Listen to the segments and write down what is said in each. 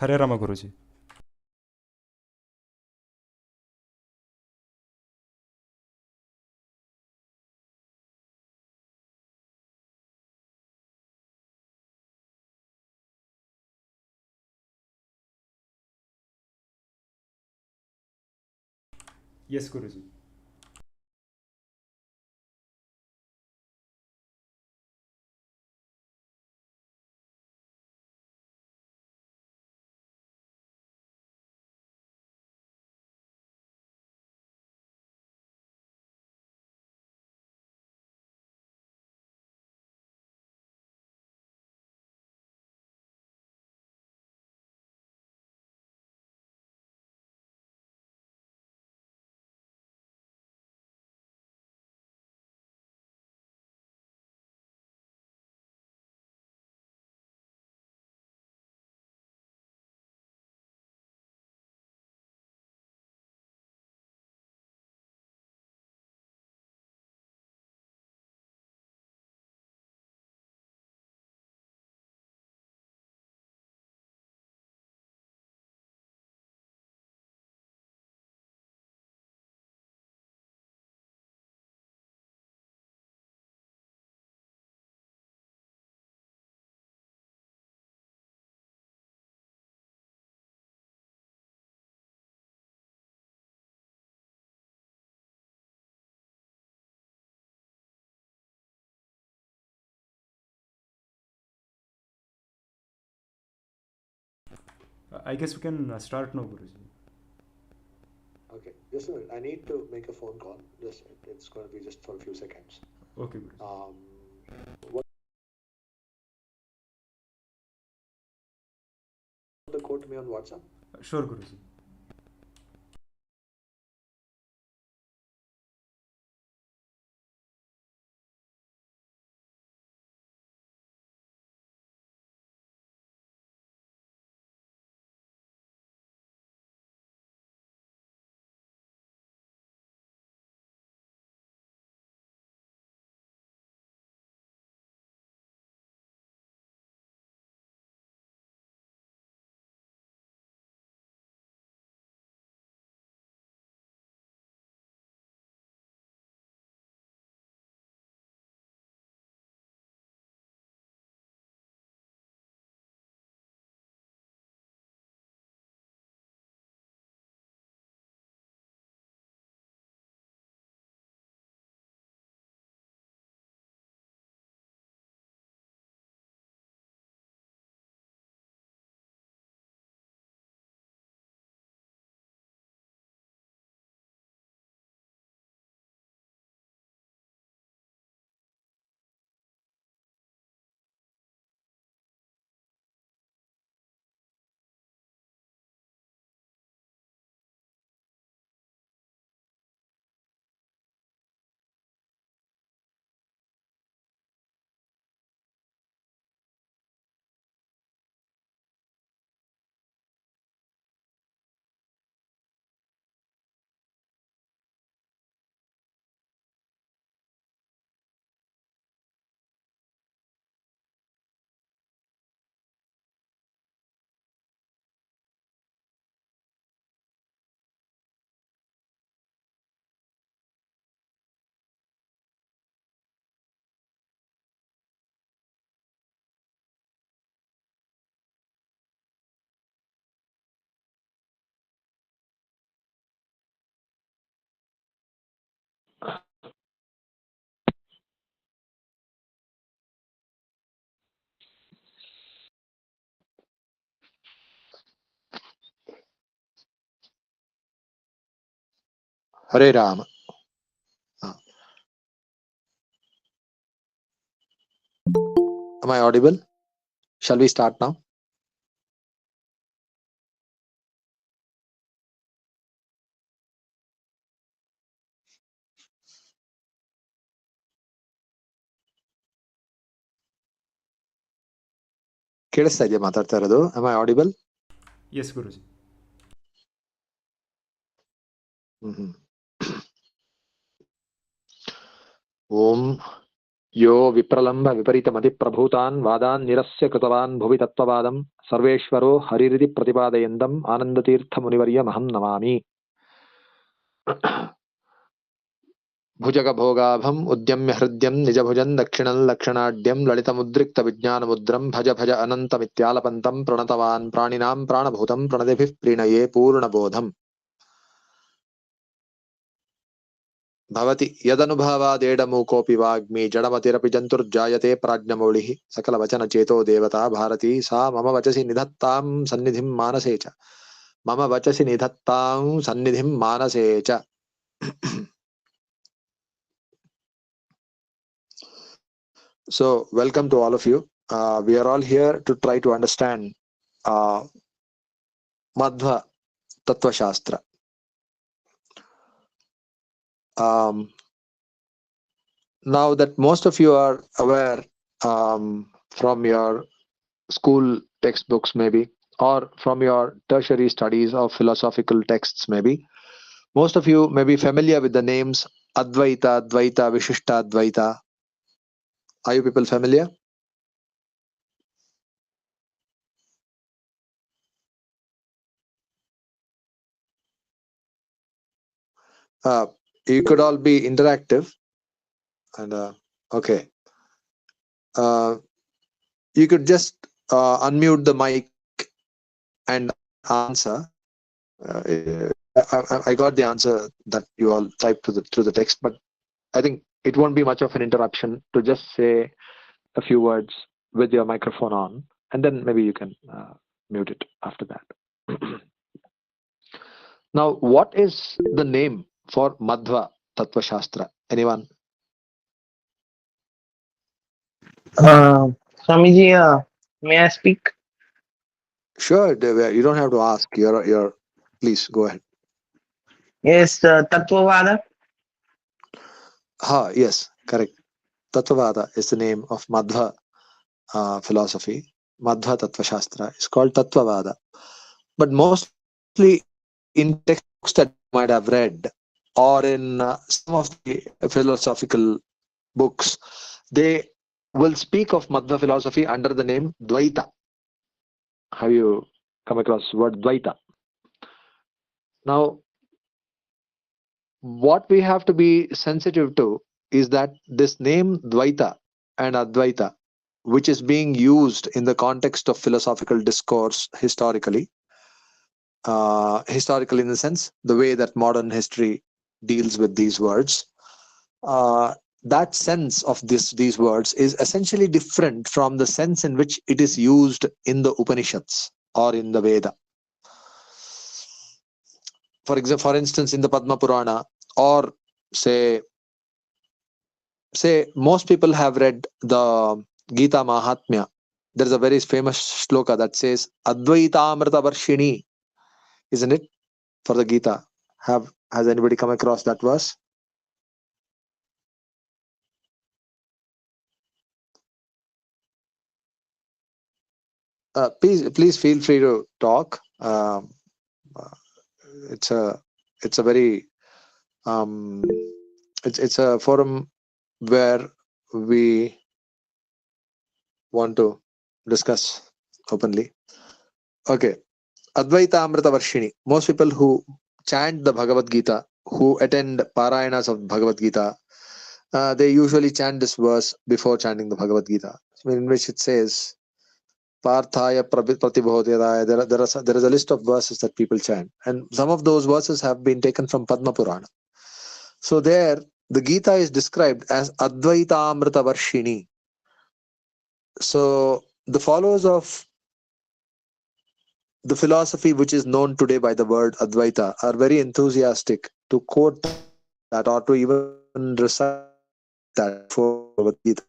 Hare Rama Guruji. Yes, Guruji. I guess we can start now, Guruji. Okay, just a minute. I need to make a phone call. Just it's going to be just for a few seconds. Okay, Guruji. What the code to me on WhatsApp? Sure, Guruji. Hare Rama. Am I audible? Shall we start now? ಕೇಳಿಸ್ತಾ ಇದೆಯಾ ಮಾತಾಡ್ತಾ ಇರೋದು? Am I audible? Yes, Guruji. ಓಂ यो विप्रलम्ब विपरीतमति प्रभूतान् वादान् निरस्य कृतवान् भुवि तत्त्ववादं सर्वेश्वरो हरिरिति प्रतिपादयन्तम् आनन्दतीर्थमुनिवर्यमहं नमामि। भुजगभोगाभम् उद्यम्य हृद्यं निजभुजं दक्षिणं लक्षणाढ्यं ललितमुद्रिक्तविज्ञानमुद्रं भज भज अनन्तमित्यालपन्तं प्रणतवान् प्राणिनां प्राणभूतं प्रणतिभिः प्रीणये पूर्णबोधम्। भवति यदनुभवादेडमूकोऽपि वाग्मी जडमतिरपि जन्तुर्जायते प्राज्ञमौलिः सकलवचनचेतो देवता भारती सा मम वचसि निधत्तां सन्निधिं मानसे च मम वचसि निधत्तां सन्निधिं मानसे च। So, welcome to all of you. We are all here to try to understand Madhva Tattva Shastra. Now that most of you are aware from your school textbooks maybe, or from your tertiary studies of philosophical texts maybe, most of you may be familiar with the names Advaita, Dvaita, Vishishta, Dvaita. Are you people familiar? You could all be interactive and okay. You could just unmute the mic and answer. I got the answer that you all typed through the text, but I think it won't be much of an interruption to just say a few words with your microphone on, and then maybe you can mute it after that. Now, what is the name for Madhva Tattva Shastra? Anyone? Swamiji, may I speak? Sure, you don't have to ask. You're please go ahead. Yes, Tattvavaada. Yes, correct. Tattvavaada is the name of Madhva philosophy. Madhva Tattva Shastra is called Tattvavaada. But mostly in textbooks that you might have read, or in some of the philosophical books, they will speak of Madhva philosophy under the name Dvaita. Have you come across the word Dvaita? Now, what we have to be sensitive to is that this name Dvaita and Advaita, which is being used in the context of philosophical discourse historically in the sense the way that modern history deals with these words, that sense of these words is essentially different from the sense in which it is used in the Upanishads or in the Veda. For instance, in the Padma Purana, or say most people have read the Gita Mahatmya. There is a very famous shloka that says Advaita Amrita Varshini, isn't it? For the Gita. Has anybody come across that verse? Please feel free to talk. It's a very it's a forum where we want to discuss openly. Okay, Advaita Amrita Varshini. Most people who chant the Bhagavad Gita, who attend Parayanas of Bhagavad Gita, they usually chant this verse before chanting the Bhagavad Gita, in which it says Parthaya Pratibhodhiraya. There is a list of verses that people chant, and some of those verses have been taken from Padma Purana. So there, the Gita is described as Advaita Amrita Varshini. So the followers of the philosophy which is known today by the word Advaita are very enthusiastic to quote that or to even recite that for Bhagavad Gita.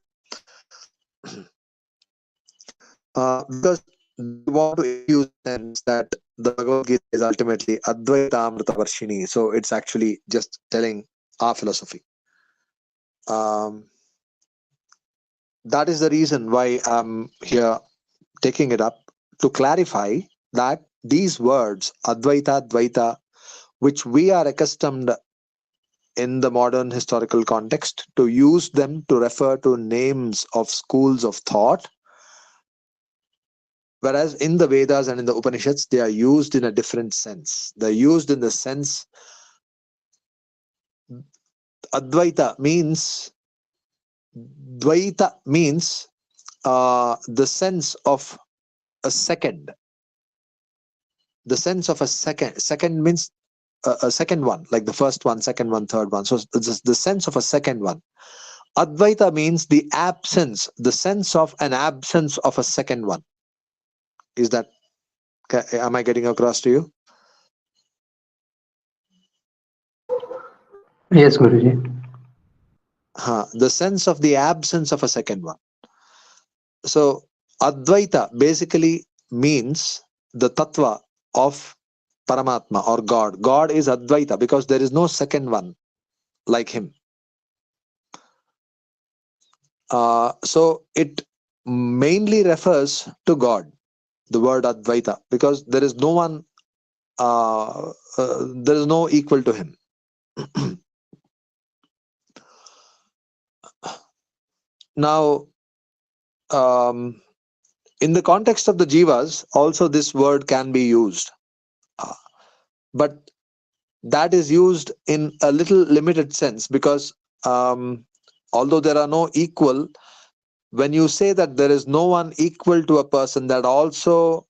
Because they want to use the sense that the Bhagavad Gita is ultimately Advaita Amrita Varshini. So it's actually just telling our philosophy. That is the reason why I'm here taking it up to clarify that these words, Advaita, Dvaita, which we are accustomed in the modern historical context to use them to refer to names of schools of thought, whereas in the Vedas and in the Upanishads they are used in a different sense. They're used in the sense Advaita means Dvaita means the sense of a second. The sense of a second. Second means a second one, like the first one, second one, third one. So it's the sense of a second one. Advaita means the absence, the sense of an absence of a second one. Is that, am I getting across to you? Yes, Guruji. The sense of the absence of a second one. So Advaita basically means the tattva of Paramatma or God. God is Advaita because there is no second one like him. So it mainly refers to God, the word Advaita, because there is no one, there is no equal to him. Now, in the context of the jivas, also this word can be used, but that is used in a little limited sense because although there are no equal, when you say that there is no one equal to a person, that also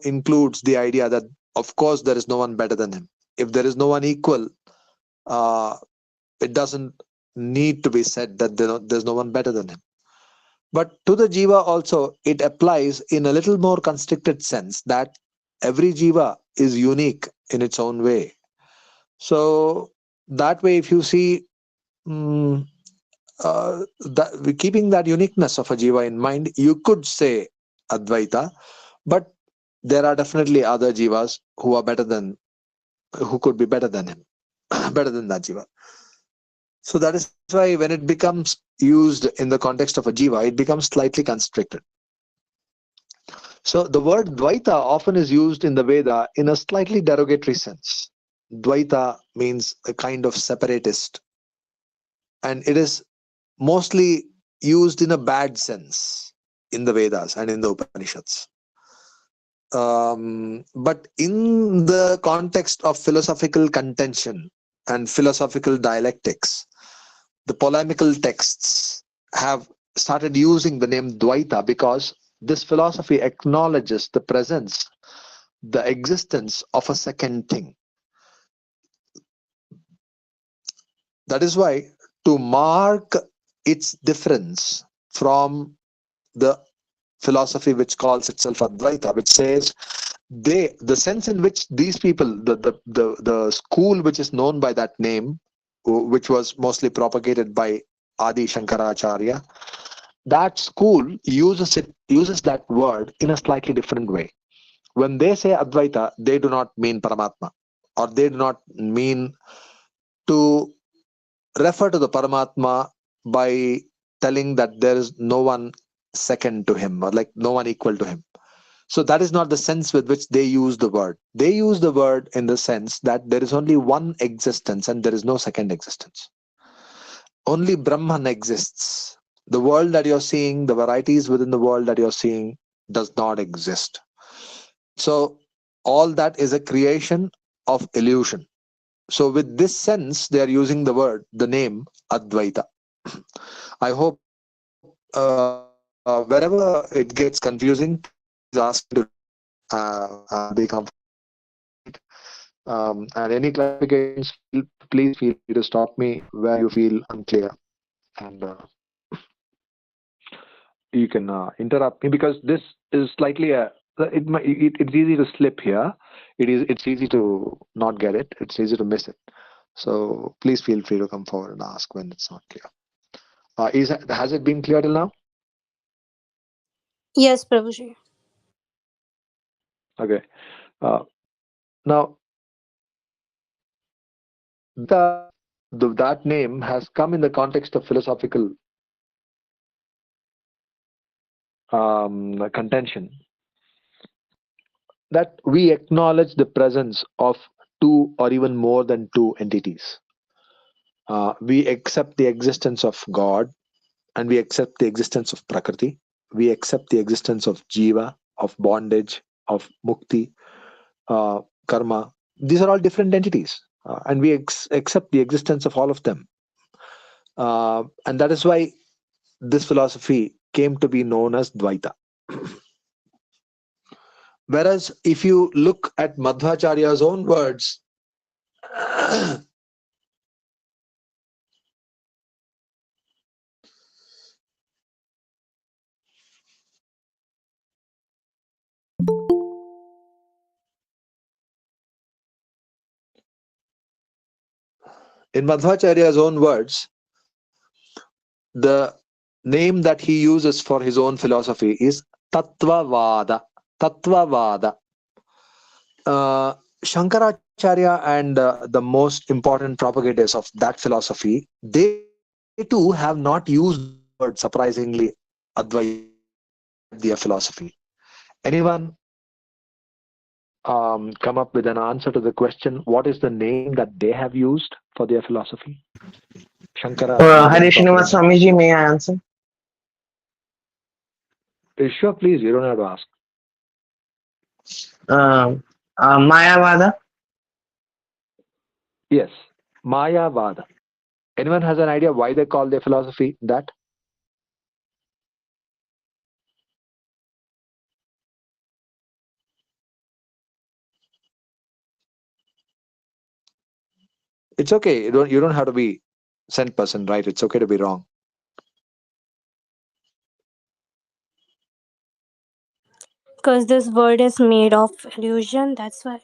includes the idea that of course there is no one better than him. If there is no one equal, it doesn't need to be said that there's no one better than him. But to the jiva also it applies in a little more constricted sense that every jiva is unique in its own way. So that way, if you see keeping that uniqueness of a jiva in mind, you could say Advaita, but there are definitely other jivas who are who could be better than him, better than that jiva. So that is why when it becomes used in the context of a jiva, it becomes slightly constricted. So the word Dvaita often is used in the Veda in a slightly derogatory sense. Dvaita means a kind of separatist, and it is mostly used in a bad sense in the Vedas and in the Upanishads. But in the context of philosophical contention and philosophical dialectics, the polemical texts have started using the name Dvaita because this philosophy acknowledges the presence, the existence of a second thing. That is why, to mark its difference from the philosophy which calls itself Advaita, which says the sense in which these people, the school which is known by that name, which was mostly propagated by Adi Shankaracharya, that school uses that word in a slightly different way. When they say Advaita, they do not mean Paramatma, or they do not mean to refer to the Paramatma by telling that there is no one second to him or like no one equal to him. So that is not the sense with which they use the word. They use the word in the sense that there is only one existence and there is no second existence. Only Brahman exists. The world that you're seeing, the varieties within the world that you're seeing, does not exist. So all that is a creation of illusion. So with this sense, they are using the name Advaita. I hope wherever it gets confusing, please ask me to be comfortable. And any clarifications, please feel free to stop me where you feel unclear, and you can interrupt me because this is slightly it's easy to slip here. It's easy to not get it. It's easy to miss it. So please feel free to come forward and ask when it's not clear. Has it been clear till now? Yes, Prabhuji. Okay. Now that name has come in the context of philosophical contention, that we acknowledge the presence of two or even more than two entities. We accept the existence of God, and we accept the existence of Prakriti. We accept the existence of Jiva, of bondage, of Mukti, Karma. These are all different entities, and we accept the existence of all of them. And that is why this philosophy came to be known as Dvaita. Whereas if you look at Madhvacharya's own words, in Madhvacharya's own words, the name that he uses for his own philosophy is Tattvavaada. Tattvavaada. Shankaracharya and the most important propagators of that philosophy, they too have not used the word, surprisingly, Advaita, their philosophy. Anyone come up with an answer to the question, what is the name that they have used for their philosophy? Shankara. Hari Srinivas Swamiji, may I answer? Sure, please, you don't have to ask. Mayavada. Yes, Mayavada. Anyone has an idea why they call their philosophy that? It's okay. You don't have to be 100% right. It's okay to be wrong. Because this word is made of illusion, that's why.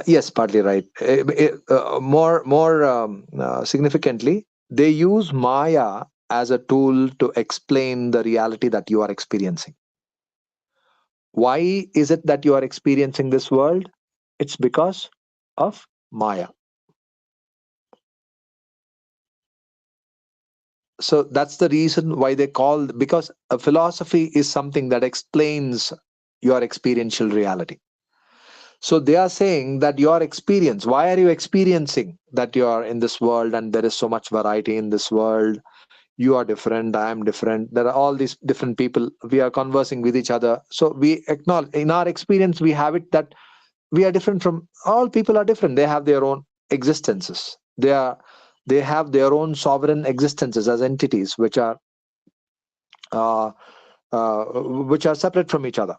Yes, partly right. More significantly, they use Maya as a tool to explain the reality that you are experiencing. Why is it that you are experiencing this world? It's because of Maya. So that's the reason why they call, because a philosophy is something that explains your experiential reality. So they are saying that your experience, why are you experiencing that you are in this world and there is so much variety in this world? You are different, I am different. There are all these different people. We are conversing with each other. So we acknowledge, in our experience, we have it that we are different from all people are different. They have their own existences. They have their own sovereign existences as entities, which are separate from each other.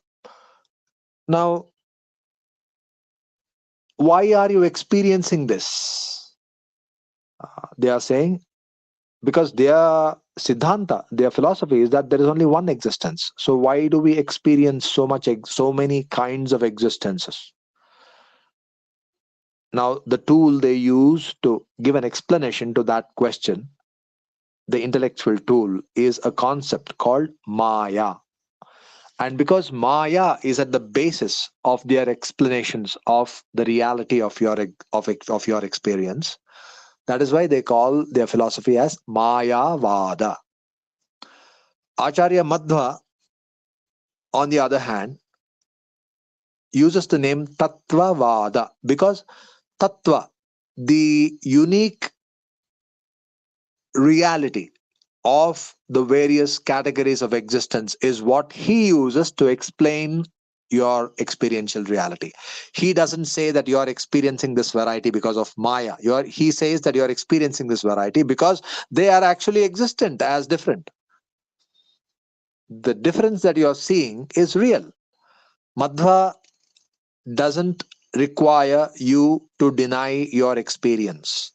Now, why are you experiencing this? They are saying because their siddhanta, their philosophy is that there is only one existence. So why do we experience so many kinds of existences? Now, the tool they use to give an explanation to that question, the intellectual tool, is a concept called Maya. And because Maya is at the basis of their explanations of the reality of your experience, that is why they call their philosophy as Mayavada. Acharya Madhva, on the other hand, uses the name Tattvavaada because Tattva, the unique reality of the various categories of existence, is what he uses to explain your experiential reality. He doesn't say that you are experiencing this variety because of Maya. He says that you are experiencing this variety because they are actually existent as different. The difference that you are seeing is real. Madhva doesn't require you to deny your experience.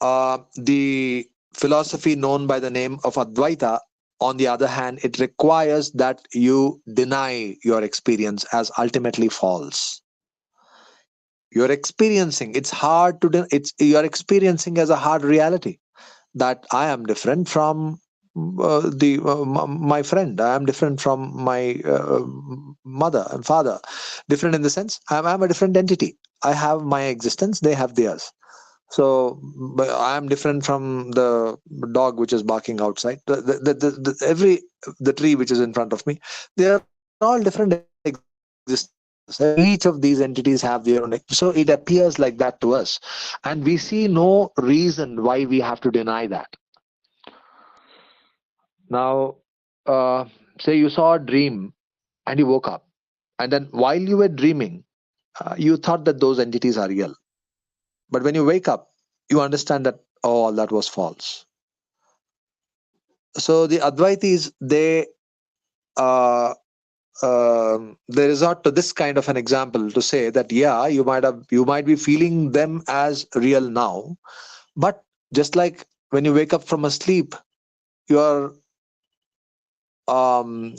The philosophy known by the name of Advaita, on the other hand, it requires that you deny your experience as ultimately false. You're experiencing, it's hard to, you're experiencing as a hard reality that I am different from my friend. I am different from my mother and father. Different in the sense, I'm a different entity. I have my existence, they have theirs. So I am different from the dog which is barking outside. The tree which is in front of me. They are all all different existences. Each of these entities have their own. So it appears like that to us, and we see no reason why we have to deny that. Now, say you saw a dream and you woke up, and then while you were dreaming, you thought that those entities are real. But when you wake up, you understand that all that was false. So the Advaitis, uh, they resort to this kind of an example to say that yeah, you might be feeling them as real now, but just like when you wake up from a sleep, you are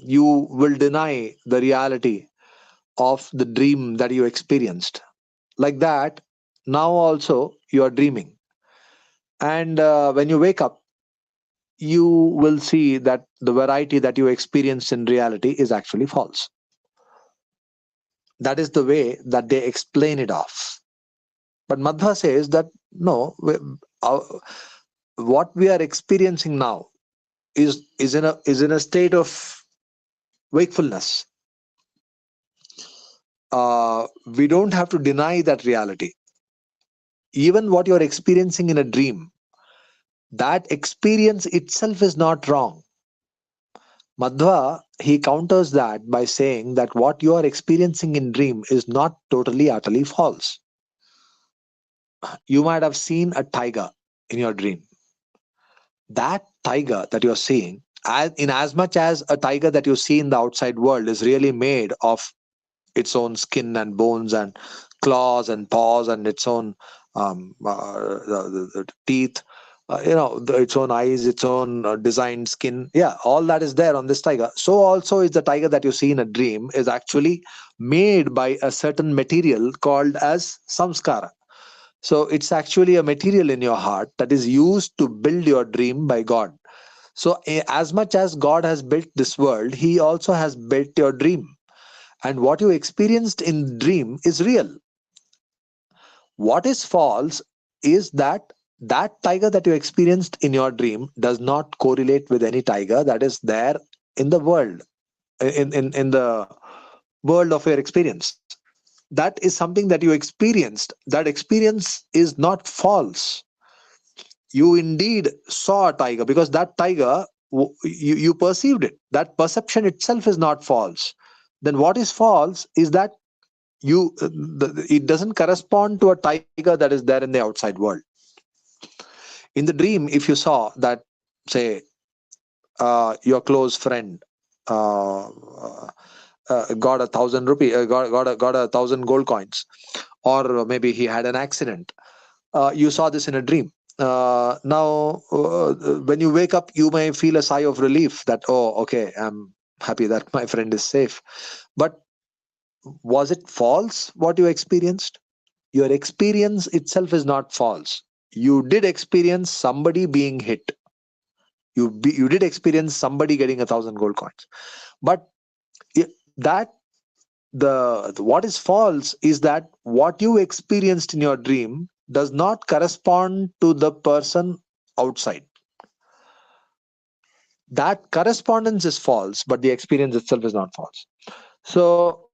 you will deny the reality of the dream that you experienced. Like that, now also you are dreaming, and when you wake up, you will see that the variety that you experienced in reality is actually false. That is the way that they explain it off. But Madhva says that no, what we are experiencing now is in a state of wakefulness. We don't have to deny that reality. Even what you're experiencing in a dream, that experience itself is not wrong. Madhva, he counters that by saying that what you are experiencing in dream is not totally, utterly false. You might have seen a tiger in your dream. That tiger that you're seeing, in as much as a tiger that you see in the outside world is really made of its own skin and bones and claws and paws and its own the teeth, its own eyes, its own designed skin. Yeah, all that is there on this tiger. So also is the tiger that you see in a dream is actually made by a certain material called as samskara. So it's actually a material in your heart that is used to build your dream by God. So as much as God has built this world, he also has built your dream. And what you experienced in dream is real. What is false is that tiger that you experienced in your dream does not correlate with any tiger that is there in the world, in the world of your experience. That is something that you experienced. That experience is not false. You indeed saw a tiger because that tiger, you perceived it. That perception itself is not false. Then what is false is that it doesn't correspond to a tiger that is there in the outside world. In the dream, if you saw that, say, your close friend uh, got 1,000 rupee, got 1,000 gold coins, or maybe he had an accident, you saw this in a dream. Now, when you wake up, you may feel a sigh of relief that, oh, okay, I'm happy that my friend is safe. But was it false what you experienced? Your experience itself is not false. You did experience somebody being hit. You did experience somebody getting 1,000 gold coins. But that what is false is that what you experienced in your dream does not correspond to the person outside. That correspondence is false, but the experience itself is not false. So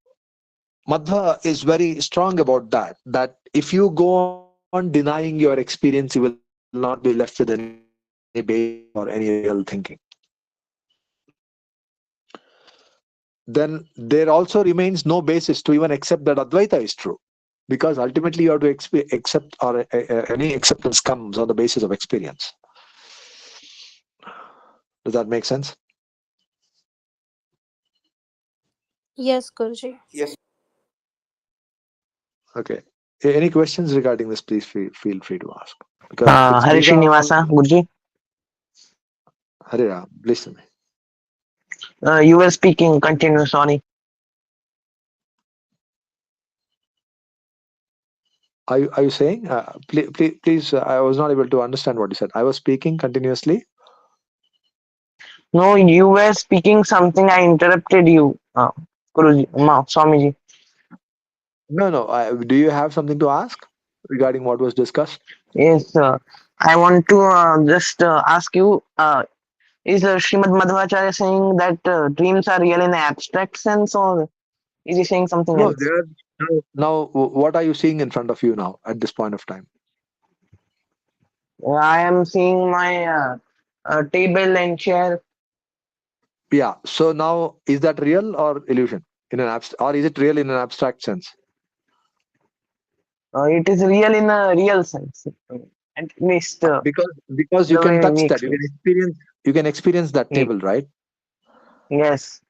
Madhva is very strong about that if you go on denying your experience, you will not be left with any basis or any real thinking. Then there also remains no basis to even accept that Advaita is true, because ultimately you have to accept, or any acceptance comes on the basis of experience. Does that make sense? Yes, Guruji. Okay. Any questions regarding this, please feel free to ask. Because it's Hari been Srinivasa, Guruji. Hare Ram, listen. You were speaking. Continue. Sorry. Are you saying? Please, I was not able to understand what you said. I was speaking continuously. No, you were speaking something. I interrupted you, Guruji, Swamiji. No. Do you have something to ask regarding what was discussed? Yes, I want to just ask you. is Srimad Madhvacharya saying that dreams are real in an abstract sense, or is he saying something No, else? now, what are you seeing in front of you now at this point of time? I am seeing my table and chair. Yeah. So now, is that real or illusion in an or is it real in an abstract sense? It is real in a real sense, at least Because you the can way touch we that, experience you can experience that it. table, right? Yes,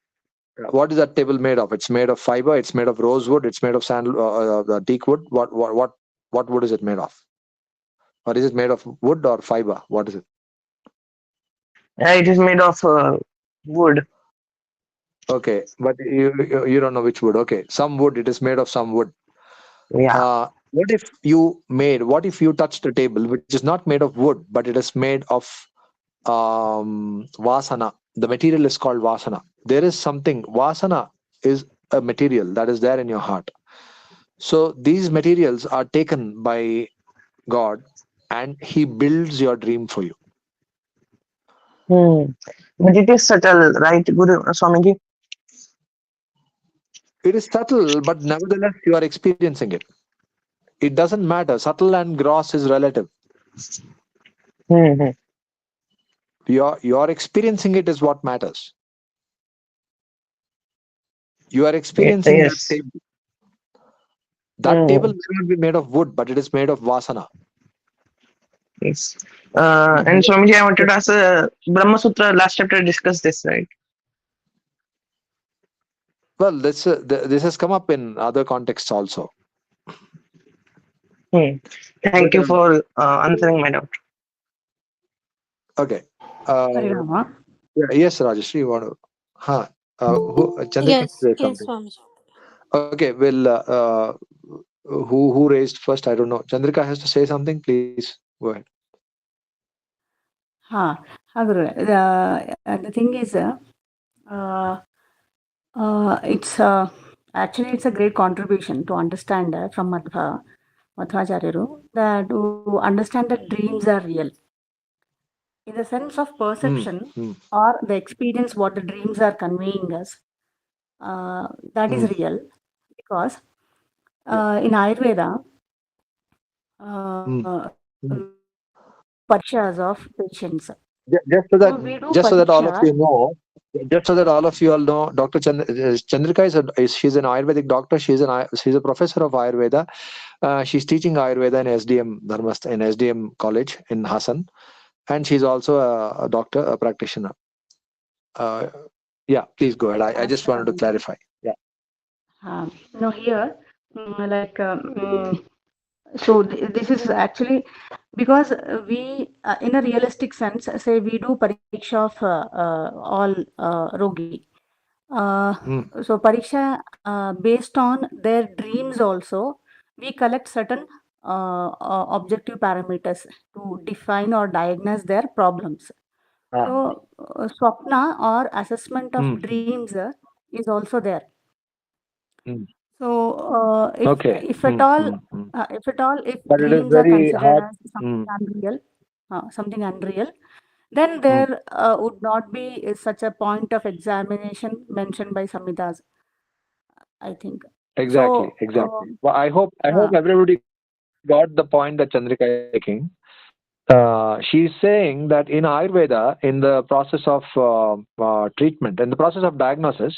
What is that table made of? It's made of fiber. It's made of rosewood. It's made of sandal, teak wood. What wood is it made of? Or is it made of wood or fiber? What is it? it is made of wood. Okay, but you don't know which wood. Okay, some wood. It is made of some wood. Yeah. What if you touched a table which is not made of wood, but it is made of vasana? The material is called vasana. There is something. Vasana is a material that is there in your heart. So these materials are taken by God, and He builds your dream for you. But it is subtle, right, Guru Swamiji? It is subtle, but nevertheless you are experiencing it. It doesn't matter. Subtle and gross is relative. Hmm. You're experiencing it is what matters. You are experiencing that Yes. table. That table may not be made of wood, but it is made of vasana. Yes. And Swamiji, I wanted to ask, Brahma Sutra last chapter discussed this, right? Well, this has come up in other contexts also. Thank you for answering my doubt. Okay. Harirama. Yes, Rajeshri, you want to? Chandrika Yes, said yes, something. Swamiji. Okay, well, who raised first? I don't know. Chandrika has to say something. Please go ahead. Guru. The thing is, it's actually it's a great contribution to understand from Madhvacharya that to understand that dreams are real. In the sense of perception or the experience what the dreams are conveying us, that is real because in Ayurveda, parikshas of patients. Just so So we do that all of parikshas. you know, just so that all of you all know, Dr. Chandrika she's an Ayurvedic doctor. She's a professor of Ayurveda. She's teaching Ayurveda in SDM College in Hassan, and she's also a doctor, a practitioner. Yeah, please go ahead. I just wanted to clarify. Yeah. Here, so this is actually because we, in a realistic sense, say we do pariksha of all rogi. So pariksha based on their dreams also, we collect certain objective parameters to define or diagnose their problems. So swapna or assessment of dreams is also there. So Okay. if at all if But it is dreams are very considered hard. as something unreal, then there would not be such a point of examination mentioned by Samhitas, I think. Exactly. So Well, I hope everybody got the point that Chandrika is making. She's saying that in Ayurveda, in the process of treatment, in the process of diagnosis,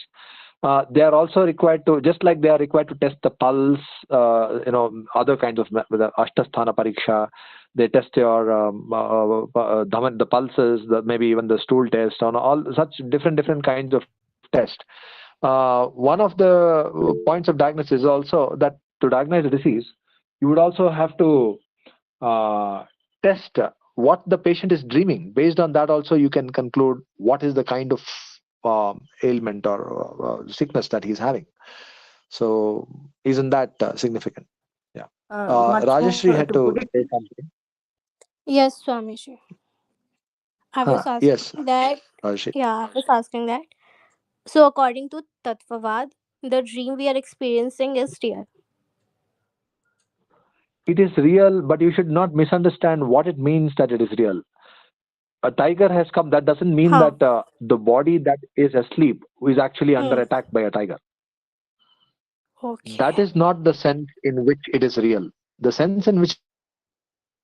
they are also required to, just like they are required to test the pulse, other kinds of the Ashtasthana Pariksha. They test your the pulses, maybe even the stool test, on all such different kinds of test. One of the points of diagnosis is also that to diagnose a disease, you would also have to test what the patient is dreaming. Based on that, also you can conclude what is the kind of ailment or sickness that he's having. So, isn't that significant? Yeah. much more Rajeshri had to to put it. say something. Yes, Swamiji. I was Yes, asking that. Rajeshri. Yeah, I was asking that. So, according to Tattvavaada, the dream we are experiencing is real. It is real, but you should not misunderstand what it means that it is real. a tiger has come, that doesn't mean Huh. that the body that is asleep is actually under Hmm. attack by a tiger. Okay. That is not the sense in which it is real. The sense in which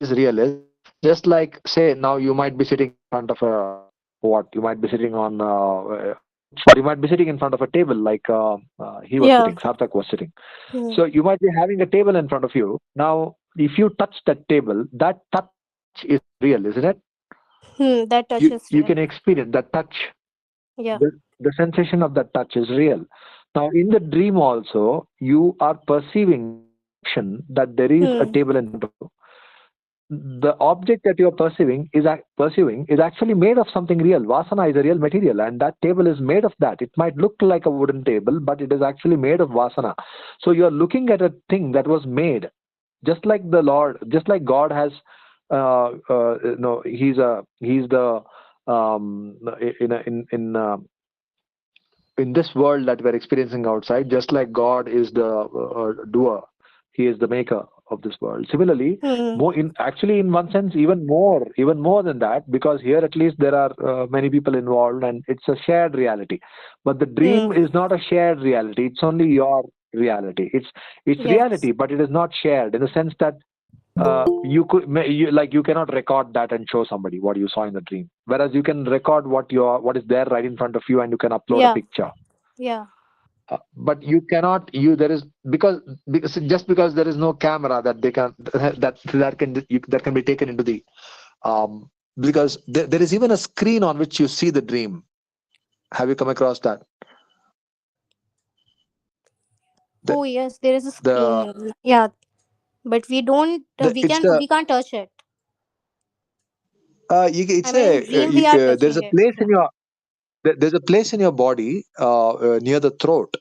it is real is just like, say, now you might be sitting in front of a what? You might be sitting on, or you might be sitting in front of a table like he was Yeah. sitting, Sarthak was sitting. Hmm. So you might be having a table in front of you. Now, if you touch that table, that touch is real, isn't it? That touch You is you real. can experience that touch. Yeah. The sensation of that touch is real. Now, in the dream also, you are perceiving that there is a Hmm. table in front of you. The object that you are perceiving is actually made of something real. Vasana is a real material, and that table is made of that. It might look like a wooden table, but it is actually made of vasana. So you are looking at a thing that was made, just like the Lord, just like God has. No, he's the in this world that we're experiencing outside, just like God is the doer, He is the maker of this world. Similarly, Hmm. more in actually in one sense, even more than that, because here at least there are many people involved, and it's a shared reality. But the dream Hmm. is not a shared reality; it's only your reality. It's Yes. reality, but it is not shared in the sense that you cannot record that and show somebody what you saw in the dream, whereas you can record what is there right in front of you, and you can upload a Yeah. picture. Yeah. But you cannot you there is because just because there is no camera that they can that can be taken into the because there is even a screen on which you see the dream. Have you come across that? the Oh yes, there is a the, screen. Yeah, but we don't. the it's the We can't touch it. I it's mean, in a dream we are there's touching a it. place Yeah. in your there's a place in your body near the throat.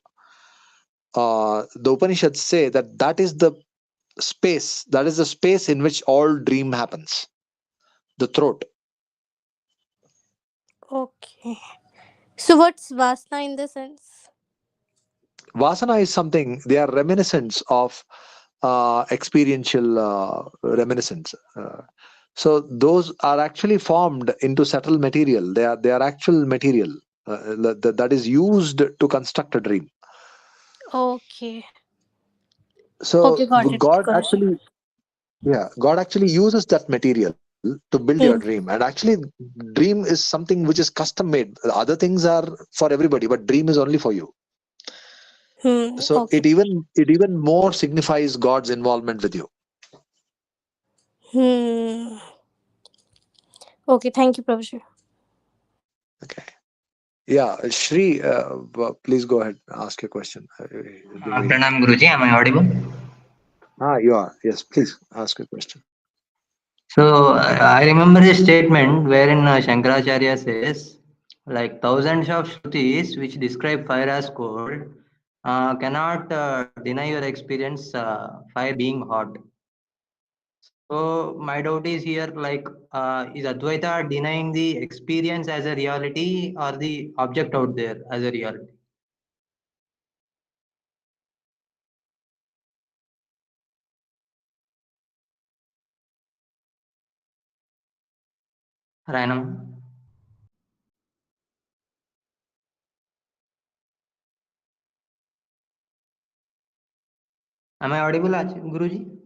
The Upanishads say that is the space, that is the space in which all dream happens, the throat. Okay. So what's Vasna in the sense? Vasana is something, they are reminiscence of experiential reminiscence. So those are actually formed into subtle material. They are actual material that is used to construct a dream. Okay. So Okay, got it, God Guruji. actually, yeah, God actually uses that material to build your Hmm. dream. And actually, dream is something which is custom made. Other things are for everybody, but dream is only for you. So Okay. it even more signifies God's involvement with you. Hmm. Okay. Thank you, Prabhuji. Okay. Yeah, Shri, please go ahead. Ask your question. I've been waiting. Pranam Guruji, am I audible? You are. Yes, please ask your question. So I remember a statement wherein Shankaracharya says, like thousands of shrutis which describe fire as cold cannot deny your experience fire being hot. So my doubt is here, like, is Advaita denying the experience as a reality or the object out there as a reality? Rainam, am I audible, Guruji?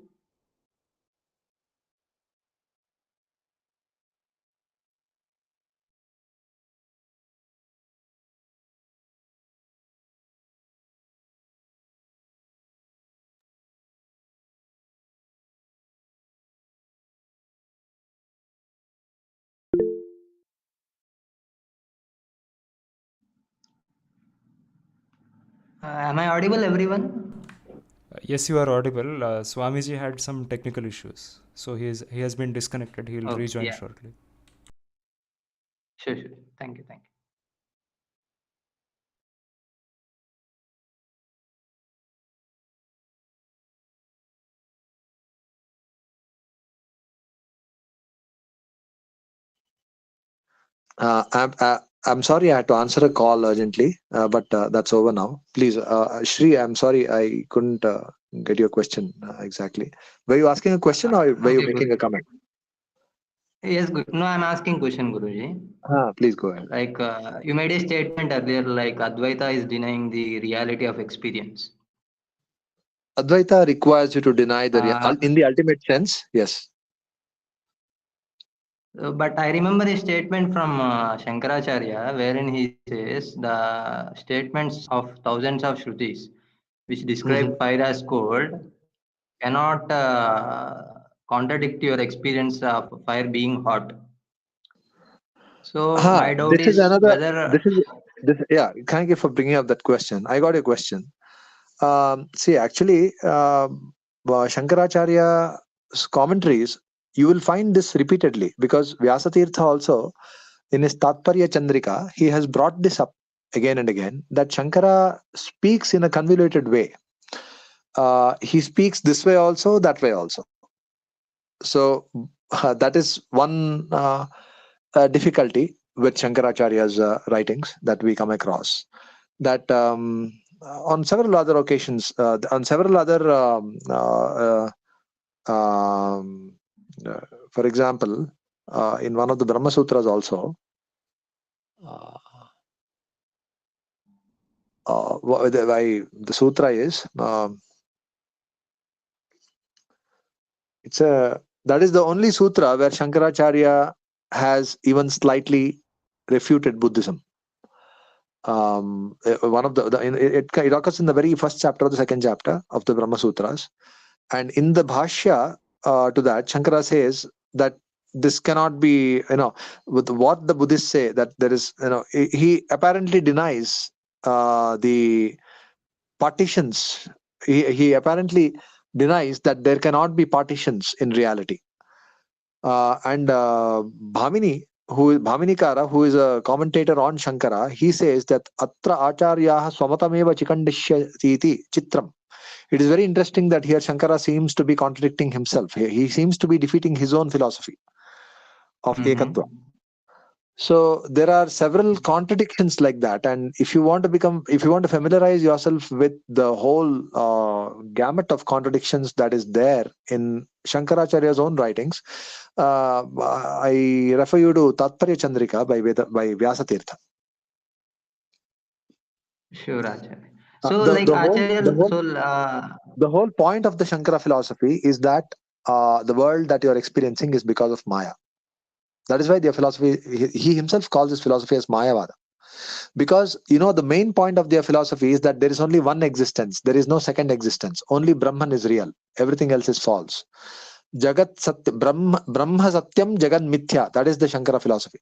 Am I audible, everyone? Yes, you are audible. Swamiji had some technical issues, so he has been disconnected. He will Okay, rejoin yeah, shortly. sure, sure. Thank you, thank you. I'm sorry I had to answer a call urgently, but that's over now. Please, Shri, I'm sorry I couldn't get your question exactly. Were you asking a question or were you Okay, making a Guruji. comment? Yes, no, I'm asking question, Guruji. Please go ahead. Like you made a statement earlier, like Advaita is denying the reality of experience. Advaita requires you to deny in the ultimate sense, yes. But I remember a statement from Shankaracharya wherein he says the statements of thousands of Shrutis which describe fire as cold cannot contradict your experience of fire being hot. So my doubt This is is another. whether Yeah. Thank you for bringing up that question. I got a question. See, actually, Shankaracharya's commentaries, you will find this repeatedly because Vyasatirtha also, in his Tatparya Chandrika, he has brought this up again and again that Shankara speaks in a convoluted way. He speaks this way also, that way also. So that is one difficulty with Shankaracharya's writings that we come across. That on several other occasions, on several other, for example, in one of the Brahma Sutras also, the sutra is that is the only sutra where Shankaracharya has even slightly refuted Buddhism. One of it occurs in the very first chapter or the second chapter of the Brahma Sutras, and in the Bhashya to that, Shankara says that this cannot be, with what the Buddhists say, that there is, he apparently denies the partitions. He apparently denies that there cannot be partitions in reality. And Bhaminikara, who is a commentator on Shankara, he says that Atra Acharyaha Swamatameva Chikandishyati Chitram. It is very interesting that here Shankara seems to be contradicting himself. He seems to be defeating his own philosophy of Ekatva. So there are several contradictions like that, and if you want to familiarize yourself with the whole gamut of contradictions that is there in Shankaracharya's own writings, I refer you to Tatparya Chandrika by Vyasatirtha. Sure, Acharya. So, like Acharya, the whole point of the Shankara philosophy is that the world that you are experiencing is because of Maya. That is why their philosophy, he himself calls his philosophy as Mayavada. Because, the main point of their philosophy is that there is only one existence. There is no second existence. Only Brahman is real. Everything else is false. Jagat Satya, Brahma Satyam, Jagat Mithya. That is the Shankara philosophy.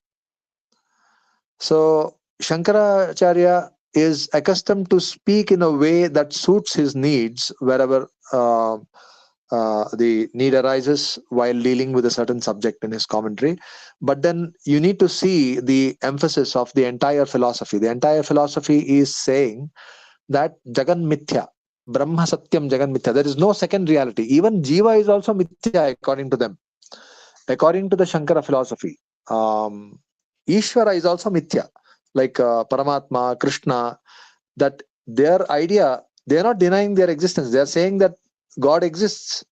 So, Shankaracharya is accustomed to speak in a way that suits his needs wherever the need arises while dealing with a certain subject in his commentary. But then you need to see the emphasis of the entire philosophy. The entire philosophy is saying that Jagan Mithya, Brahma Satyam Jagan Mithya. There is no second reality. Even Jiva is also Mithya according to them. According to the Shankara philosophy, Ishvara is also Mithya. Like Paramatma, Krishna, that their idea, they are not denying their existence. They are saying that God exists,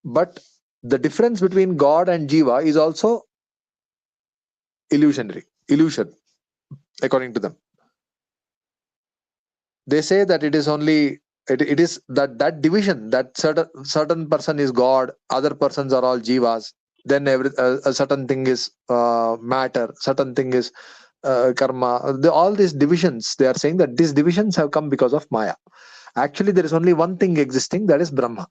but the difference between God and Jiva is also illusion, according to them. They say that it is only it is that division, that certain person is God, other persons are all Jivas. Then a certain thing is matter, certain thing is karma. All these divisions, they are saying that these divisions have come because of Maya. Actually, there is only one thing existing, that is Brahma.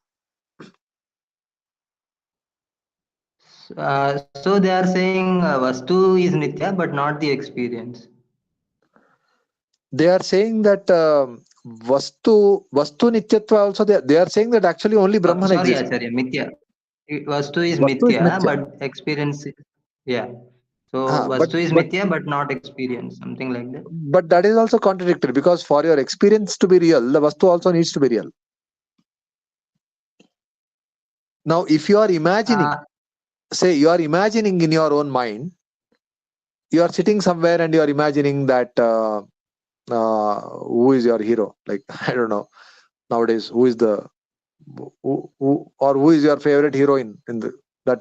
So they are saying Vastu is Nitya, but not the experience. They are saying that Vastu Nityatva also, they are saying that actually only Brahman Sorry, exists. Acharya, Mithya. Vastu is Vastu is Mithya, Nitya. but experience, yeah. So But Vastu is Mithya, but not experience, something like that. but that is also contradictory, because for your experience to be real, the Vastu also needs to be real. Now, if you are imagining, say you are imagining in your own mind, you are sitting somewhere and you are imagining that who is your hero? Like, I don't know, nowadays, who is who is your favorite heroine in the that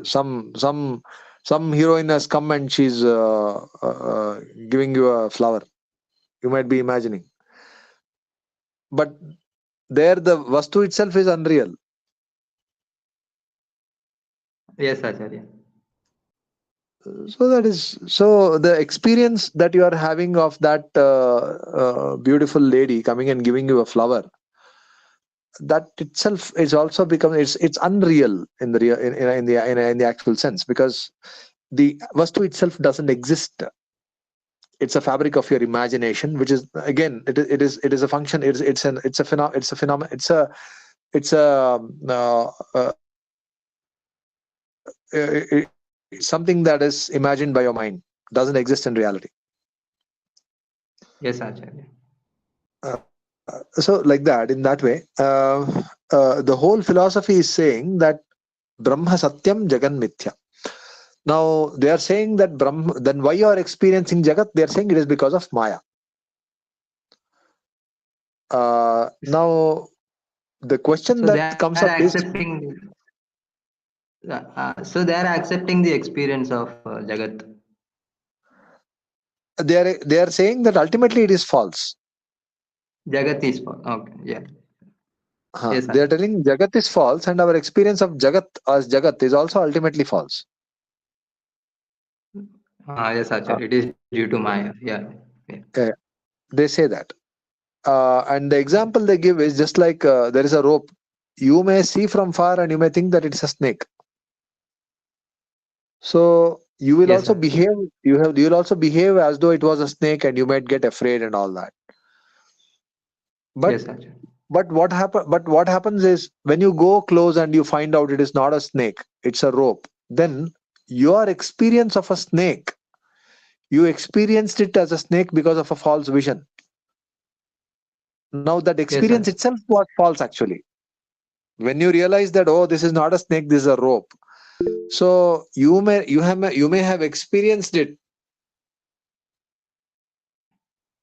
some Some heroine has come and she's giving you a flower. You might be imagining, but there the vastu itself is unreal. Yes, Acharya. So that is, so the experience that you are having of that beautiful lady coming and giving you a flower, that itself is also become, it's unreal in the real, in the actual sense, because the vastu itself doesn't exist. It's a fabric of your imagination, which is, again, it is a function. It's a phenomenon. It's a it's something that is imagined by your mind, doesn't exist in reality. Yes, Acharya. So like that, in that way, the whole philosophy is saying that Brahma Satyam Jagan Mithya. Now they are saying that Brahma, then why you are experiencing Jagat? They are saying it is because of Maya. Now the question So they that are comes up is, accepting. So they are accepting the experience of Jagat. they are saying that ultimately it is false. Jagat is for okay. Yeah. Yes, They are Acharya. telling Jagat is false, and our experience of Jagat as Jagat is also ultimately false. Yes, Uh, Acharya. It is due to Maya. Yeah. Yeah. uh, they say that. And the example they give is just like there is a rope. You may see from far and you may think that it's a snake. So you will Yes, also sir. behave. You'll also behave as though it was a snake, and you might get afraid and all that. But Yes, Acharya. what happens is, when you go close and you find out it is not a snake, it's a rope. Then your experience of a snake, you experienced it as a snake because of a false vision. Now that Yes, experience Acharya. itself was false actually. When you realize that, oh, this is not a snake, this is a rope. So you may have experienced it.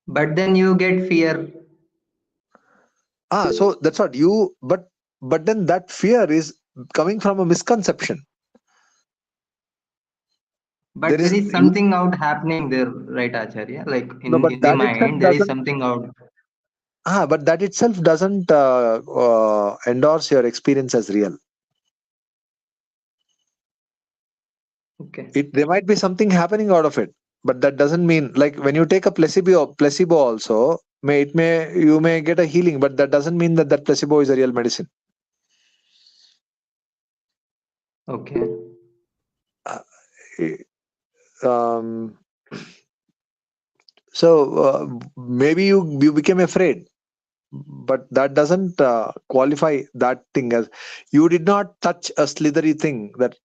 But then you get fear. So that's what you. But then that fear is coming from a misconception. There But there is is you. something out happening there, right, Acharya? Like No, in but the that itself mind, there is doesn't. something out. But that itself doesn't endorse your experience as real. Okay. There might be something happening out of it, but that doesn't mean, like when you take a placebo also, you may get a healing, but that doesn't mean that placebo is a real medicine. Okay. Uh, um, so maybe you became afraid, but that doesn't qualify that thing as, you did not touch a slithery thing that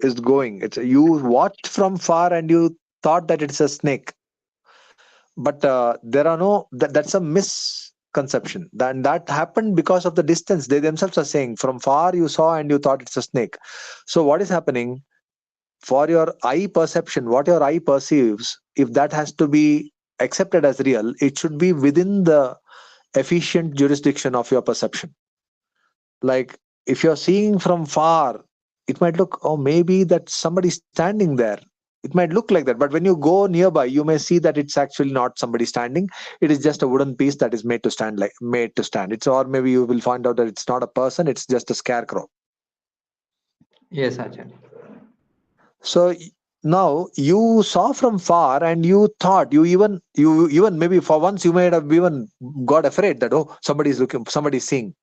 is going. It's, you watched from far and you thought that it's a snake, but there are no, that's a misconception. That happened because of the distance. They themselves are saying from far you saw and you thought it's a snake. So what is happening? For your eye perception, what your eye perceives, if that has to be accepted as real, it should be within the efficient jurisdiction of your perception. Like if you're seeing from far, it might look, oh, maybe that somebody standing there. It might look like that, but when you go nearby, you may see that it's actually not somebody standing. It is just a wooden piece that is made to stand. It's, or maybe you will find out that it's not a person, it's just a scarecrow. Yes, Acharya. So now you saw from far and you thought, you even maybe for once you might have even got afraid that, oh, somebody's looking, somebody's seeing.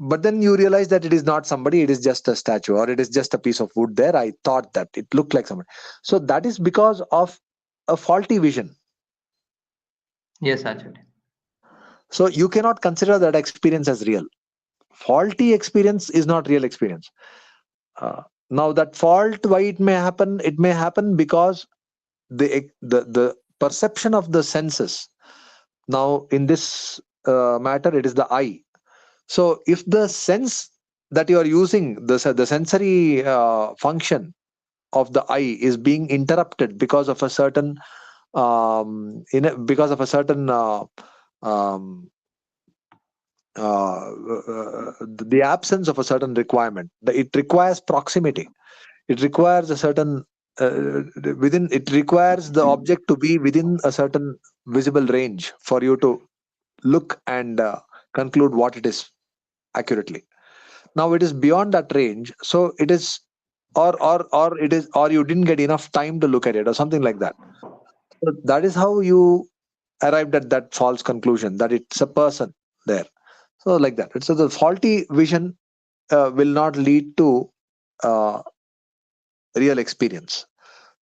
But then you realize that it is not somebody, it is just a statue, or it is just a piece of wood there. I thought that it looked like somebody. So that is because of a faulty vision. Yes, Acharya. So you cannot consider that experience as real. Faulty experience is not real experience. Now that fault, why it may happen? It may happen because the perception of the senses. Now in this matter, it is the eye. So if the sense that you are using, the sensory function of the eye is being interrupted because of a certain because of a certain um, the absence of a certain requirement. It requires proximity. It requires a certain it requires the object to be within a certain visible range for you to look and conclude what it is accurately. Now it is beyond that range, so it is, or it is, or you didn't get enough time to look at it, or something like that. So that is how you arrived at that false conclusion that it's a person there. So like that. So the faulty vision will not lead to uh, real experience.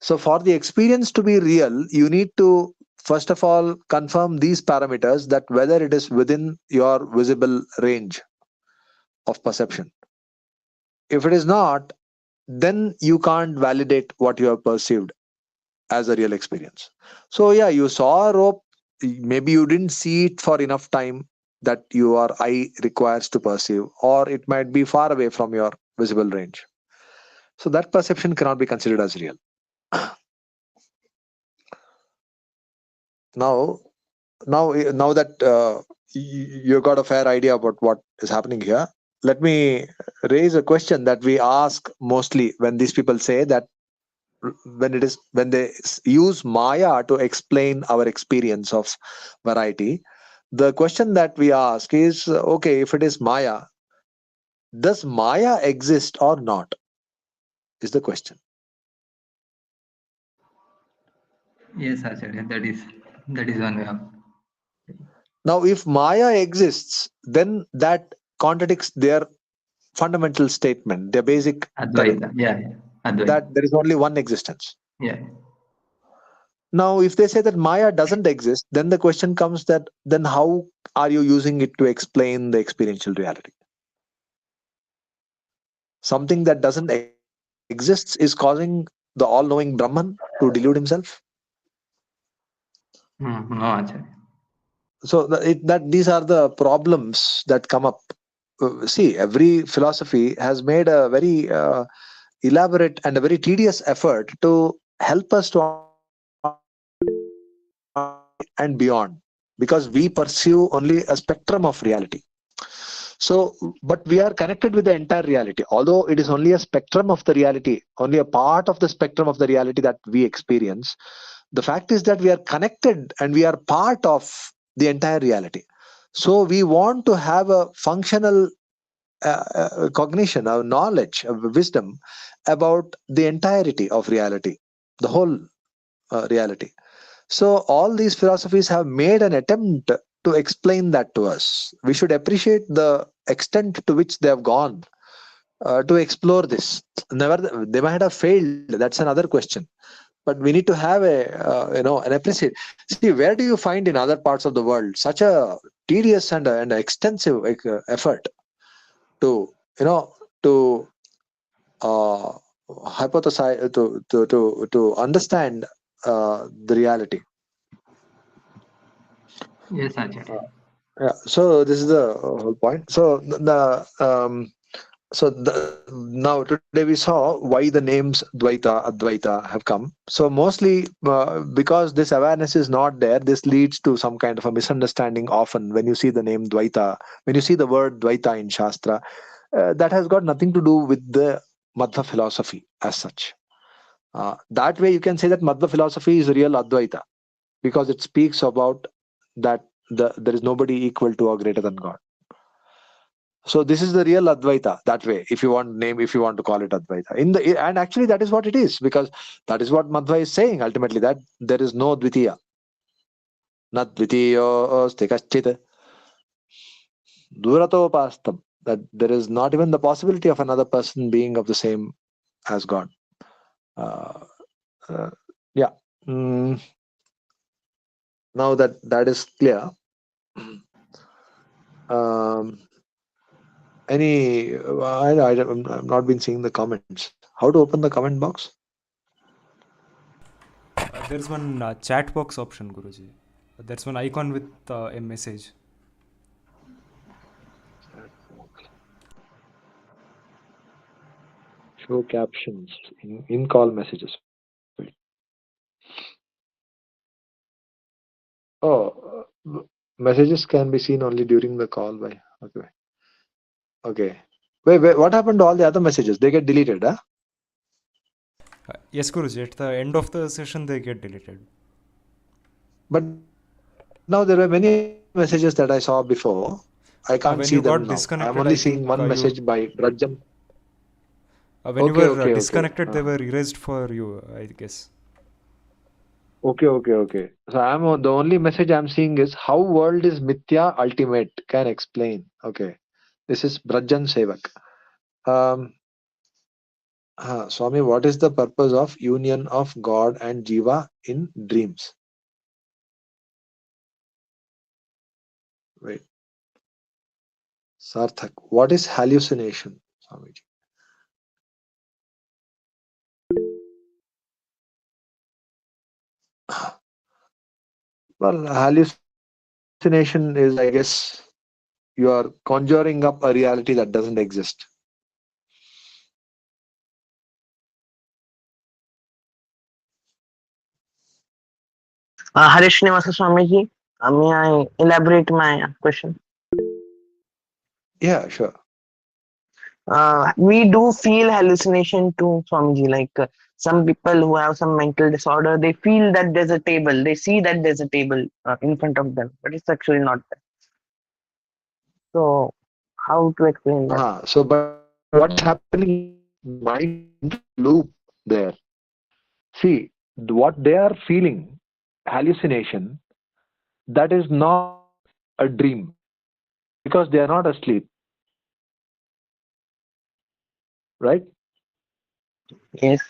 So for the experience to be real, you need to first of all confirm these parameters, that whether it is within your visible range of perception. If it is not, then you can't validate what you have perceived as a real experience. So yeah, you saw a rope, maybe you didn't see it for enough time that your eye requires to perceive, or it might be far away from your visible range. So that perception cannot be considered as real. Now, now that you got a fair idea about what is happening here, let me raise a question that we ask mostly when these people say that when they use Maya to explain our experience of variety. The question that we ask is, okay, if it is Maya, does Maya exist or not, is the question. Yes, Acharya, that is one way of. Now if Maya exists, then that contradicts their fundamental statement, their basic tenet, Advaita. Yeah. that Advaita. there is only one existence. Yeah. Now if they say that Maya doesn't exist, then the question comes that then how are you using it to explain the experiential reality? Something that doesn't exist is causing the all-knowing Brahman to delude himself. No, Acharya. So that these are the problems that come up. See, every philosophy has made a very elaborate and a very tedious effort to help us to and beyond, because we pursue only a spectrum of reality. So, but we are connected with the entire reality, although it is only a spectrum of the reality, only a part of the spectrum of the reality that we experience. The fact is that we are connected and we are part of the entire reality. So we want to have a functional cognition, a knowledge, a wisdom about the entirety of reality, the whole reality. So all these philosophies have made an attempt to explain that to us. We should appreciate the extent to which they have gone to explore this. Never, they might have failed. That's another question. But we need to have an appreciate. See, where do you find in other parts of the world such a tedious and extensive effort to to uh, hypothesize, to understand the reality? Yes, Acharya. Yeah, so this is the whole point. So now today we saw why the names Dvaita, Advaita have come. So mostly because this awareness is not there, this leads to some kind of a misunderstanding. Often, when you see the name Dvaita, when you see the word Dvaita in Shastra, that has got nothing to do with the Madhva philosophy as such. That way, you can say that Madhva philosophy is real Advaita, because it speaks about that there is nobody equal to or greater than God. So this is the real Advaita, that way, if you want to call it Advaita. And actually that is what it is, because that is what Madhva is saying ultimately, that there is no Dvitiya. Na Dvitiyo asti kaschit duratopastam. That there is not even the possibility of another person being of the same as God. Uh, uh, yeah. Mm, now that is clear. Um, I'm not been seeing the comments. How to open the comment box? There's one chat box option, Guruji. There's one icon with a message. Show captions in call messages. Wait. Oh, messages can be seen only during the call by. Okay. Okay. Wait. What happened to all the other messages? They get deleted, huh? Yes, Guruji, at the end of the session they get deleted. But now there were many messages that I saw before. I can't When see you them got now. I'm disconnected, only I seeing think one you message by Rajam. when you Okay, were okay, okay. disconnected, they were erased for you, I guess. Okay. So the only message I'm seeing is how world is mithya ultimate. Can explain. Okay. This is Brajan Sevak. Swami, what is the purpose of union of God and Jiva in dreams? Wait. Sarthak. What is hallucination, Swamiji? Well, hallucination is, I guess, you are conjuring up a reality that doesn't exist. Hare Srinivasa Swamiji, may I elaborate my question? Yeah, sure. We do feel hallucination too, Swamiji. Like some people who have some mental disorder, they feel that there's a table. They see that there's a table in front of them, but it's actually not there. So, how to explain that? But what's happening? Mind loop there. See, what they are feeling, hallucination, that is not a dream because they are not asleep, right? Yes.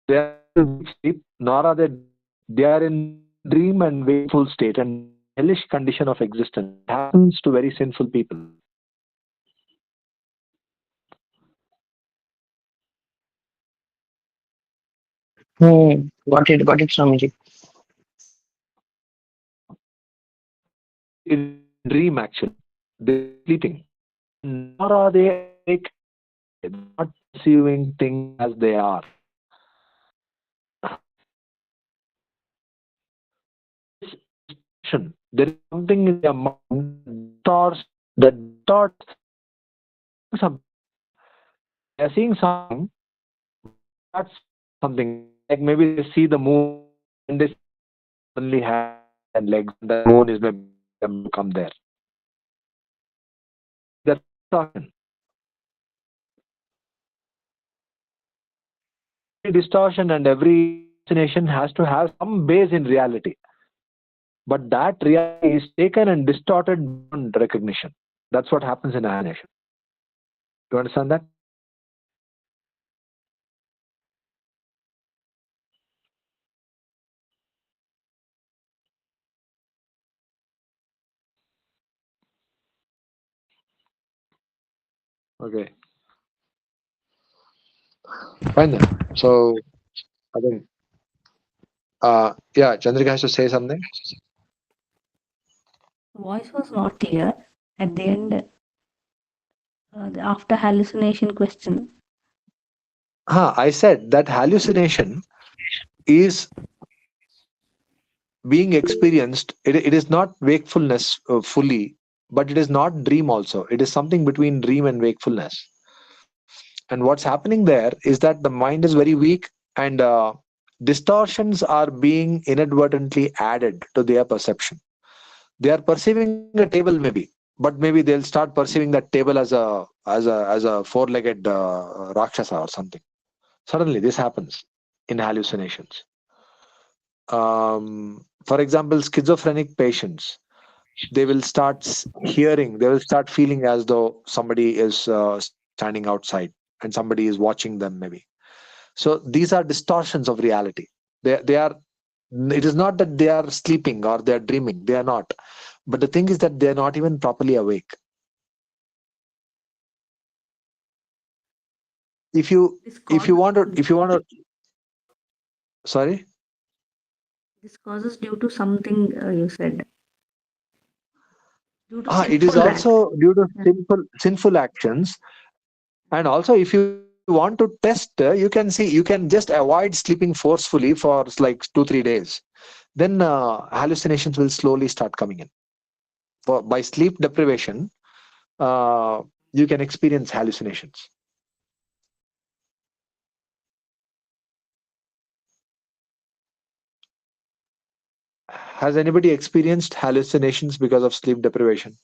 They are in sleep, nor are they are in dream and wakeful state and hellish condition of existence. It happens to very sinful people. Got it, Swamiji. In dream, actually, they're sleeping, nor are they awake, not perceiving things as they are. There is something in their mind that distorts something. They are seeing something, that's something like maybe they see the moon and they only have and legs. The moon is maybe them to come there. That's distortion. Every distortion and every hallucination has to have some base in reality. But that reality is taken and distorted beyond recognition. That's what happens in hallucination. You understand that? Okay. Fine then. So I think yeah, Chandrika has to say something. Voice was not clear at the end. After hallucination question. I said that hallucination is being experienced. It is not wakefulness fully, but it is not dream also. It is something between dream and wakefulness. And what's happening there is that the mind is very weak and distortions are being inadvertently added to their perception. They are perceiving a table maybe, but maybe they'll start perceiving that table as a four-legged rakshasa or something. Suddenly this happens in hallucinations. For example, schizophrenic patients, they will start they will start feeling as though somebody is standing outside and somebody is watching them maybe. So these are distortions of reality. They are, it is not that they are sleeping or they are dreaming, they are not. But the thing is that they are not even properly awake. If you This if you causes want to if you want to sorry. this causes due to something you said. Due to It is sinful act. also due to sinful actions. And also, if you want to test, you can just avoid sleeping forcefully for like 2-3 days. then hallucinations will slowly start coming in. By sleep deprivation, you can experience hallucinations. Has anybody experienced hallucinations because of sleep deprivation?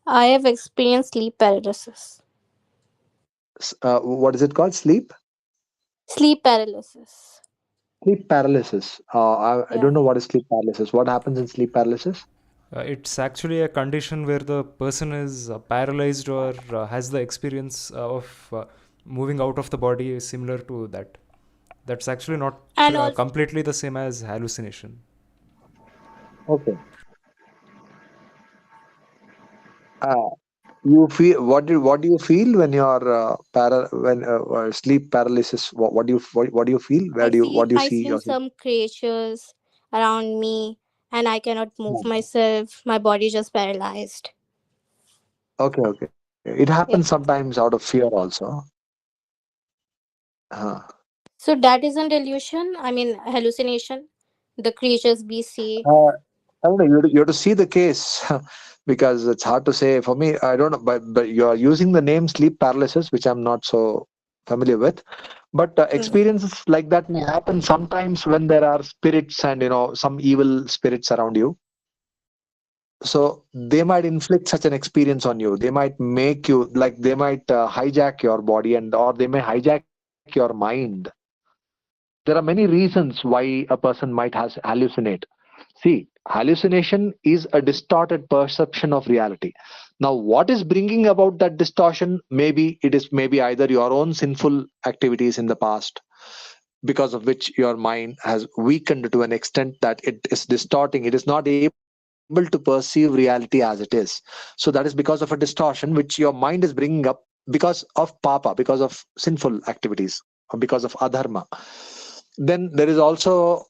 I have experienced sleep paralysis. What is it called? Sleep? Sleep paralysis. Sleep paralysis. I Yeah. don't know what is sleep paralysis. What happens in sleep paralysis? It's actually a condition where the person is paralyzed or has the experience of moving out of the body similar to that. That's actually not And also, completely the same as hallucination. Okay. Uh, you feel what do you feel when you're sleep paralysis? What do you feel? What do you I see feel yourself? some creatures around me, and I cannot move myself. My body just paralyzed. Okay, okay. It happens Yeah. sometimes out of fear also. So that is an delusion. I mean, hallucination. The creatures we see. Uh, I don't know. You have to see the case because it's hard to say. For me, I don't know. But you are using the name sleep paralysis, which I'm not so familiar with. But Mm. experiences like that may happen sometimes when there are spirits and some evil spirits around you. So they might inflict such an experience on you. They might make you like they might hijack your body or they may hijack your mind. There are many reasons why a person might has hallucinate. See, hallucination is a distorted perception of reality. Now, what is bringing about that distortion? Maybe either your own sinful activities in the past, because of which your mind has weakened to an extent that it is distorting. It is not able to perceive reality as it is. So that is because of a distortion which your mind is bringing up because of papa, because of sinful activities, or because of adharma. Then there is also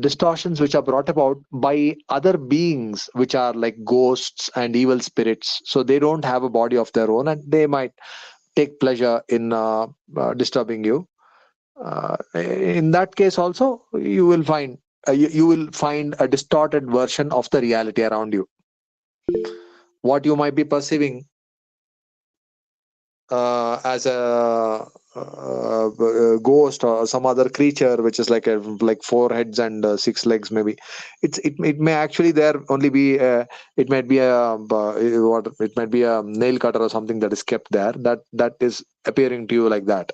distortions which are brought about by other beings, which are like ghosts and evil spirits. So they don't have a body of their own and they might take pleasure in disturbing you. In that case also you will find a distorted version of the reality around you. What you might be perceiving as a ghost or some other creature which is like four heads and six legs, maybe it may actually there only be it might be it might be a nail cutter or something that is kept there, that is appearing to you like that.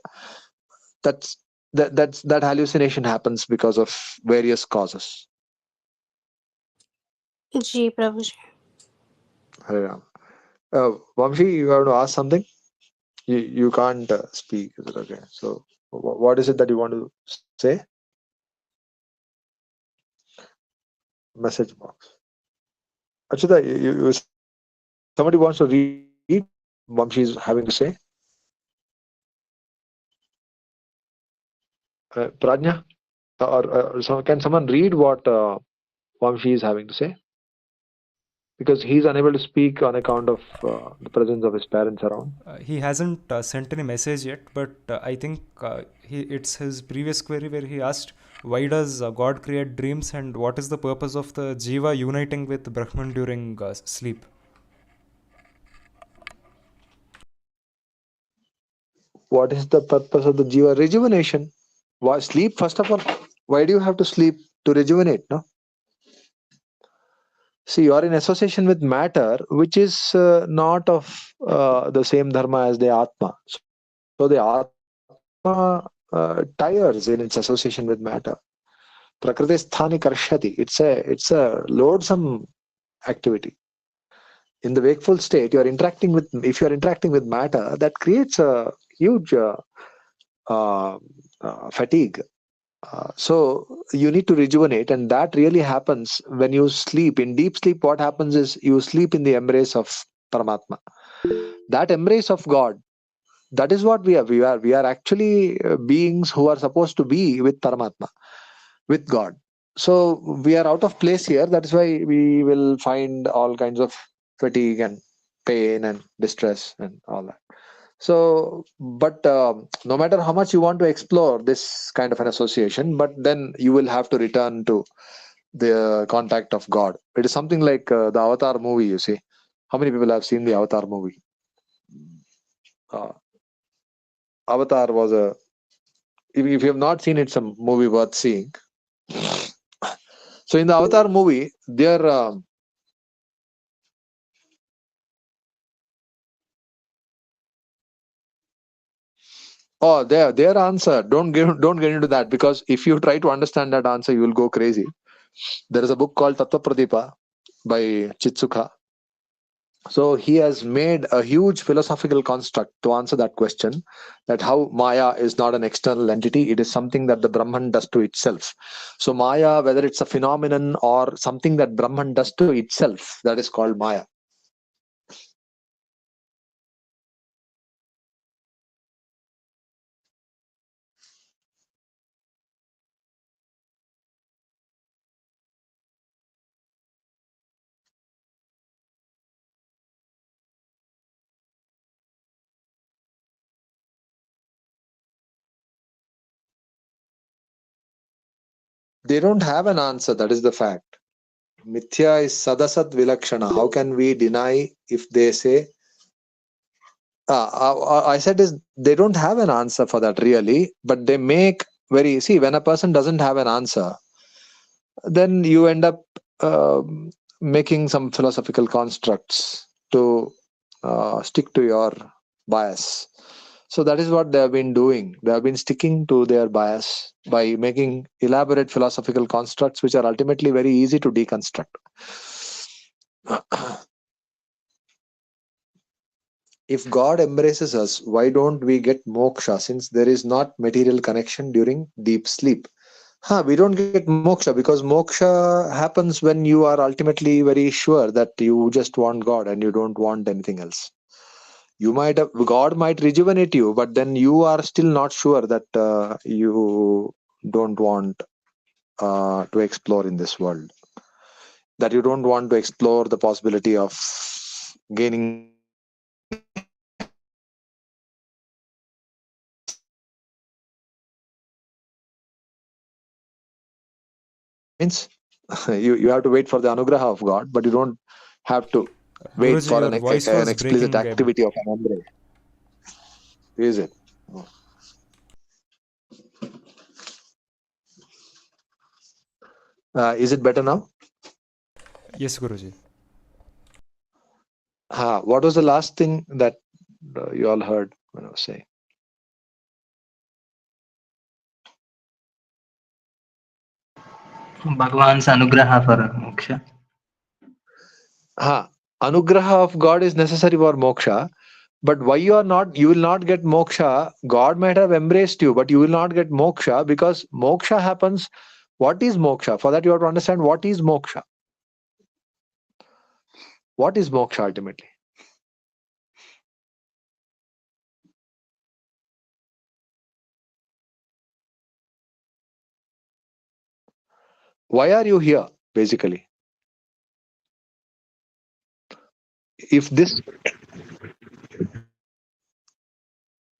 That's that hallucination happens because of various causes. Ji, Prabhuji. Yeah. Vamshi, you have to ask something. You can't speak. Is it okay? So what is it that you want to say? Message box. Achita, somebody wants to read what Vamshi is having to say. Prajna, can someone read what Vamshi is having to say? Because he's unable to speak on account of the presence of his parents around. He hasn't sent any message yet, but I think it's his previous query where he asked, why does God create dreams and what is the purpose of the Jiva uniting with Brahman during sleep? What is the purpose of the jiva? Rejuvenation. Why sleep? First of all, why do you have to sleep to rejuvenate? No. See, you are in association with matter, which is not of the same dharma as the atma. So the atma tires in its association with matter. Prakriti sthani karshati. It's a loadsome activity. In the wakeful state, if you are interacting with matter, that creates a huge uh, fatigue. So you need to rejuvenate, and that really happens when you sleep. In deep sleep, what happens is you sleep in the embrace of Paramatma. That embrace of God, that is what we are. We are actually beings who are supposed to be with Paramatma, with God. So we are out of place here. That is why we will find all kinds of fatigue and pain and distress and all that. So, but no matter how much you want to explore this kind of an association, but then you will have to return to the contact of God. It is something like the Avatar movie, you see. How many people have seen the Avatar movie? Uh, Avatar was a, if you have not seen it, it's a movie worth seeing. So in the Avatar movie, their answer, don't get into that, because if you try to understand that answer, you will go crazy. There is a book called Tattvavaada by Chitsuka. So he has made a huge philosophical construct to answer that question, that how Maya is not an external entity, it is something that the Brahman does to itself. So Maya, whether it's a phenomenon or something that Brahman does to itself, that is called Maya. They don't have an answer, that is the fact. Mithya is sadasat vilakshana. How can we deny if they say, I said is they don't have an answer for that really, but they make see, when a person doesn't have an answer, then you end up making some philosophical constructs to stick to your bias. So that is what they have been doing. They have been sticking to their bias by making elaborate philosophical constructs which are ultimately very easy to deconstruct. If God embraces us, why don't we get moksha, since there is not material connection during deep sleep? We don't get moksha because moksha happens when you are ultimately very sure that you just want God and you don't want anything else. God might rejuvenate you, but then you are still not sure that you don't want to explore in this world. That you don't want to explore the possibility of gaining enlightenment or something. Means you have to wait for the anugraha of God, but you don't have to wait Guruji, for your voice an was explicit breaking a bit. activity of an embrace. Is it? Is it better now? Yes, Guruji. What was the last thing that you all heard when I was saying? Bhagwan's anugraha for moksha. Anugraha of God is necessary for moksha, but why you will not get moksha. God might have embraced you, but you will not get moksha because moksha happens. What is moksha? For that you have to understand what is moksha. What is moksha ultimately? Why are you here, basically? If this,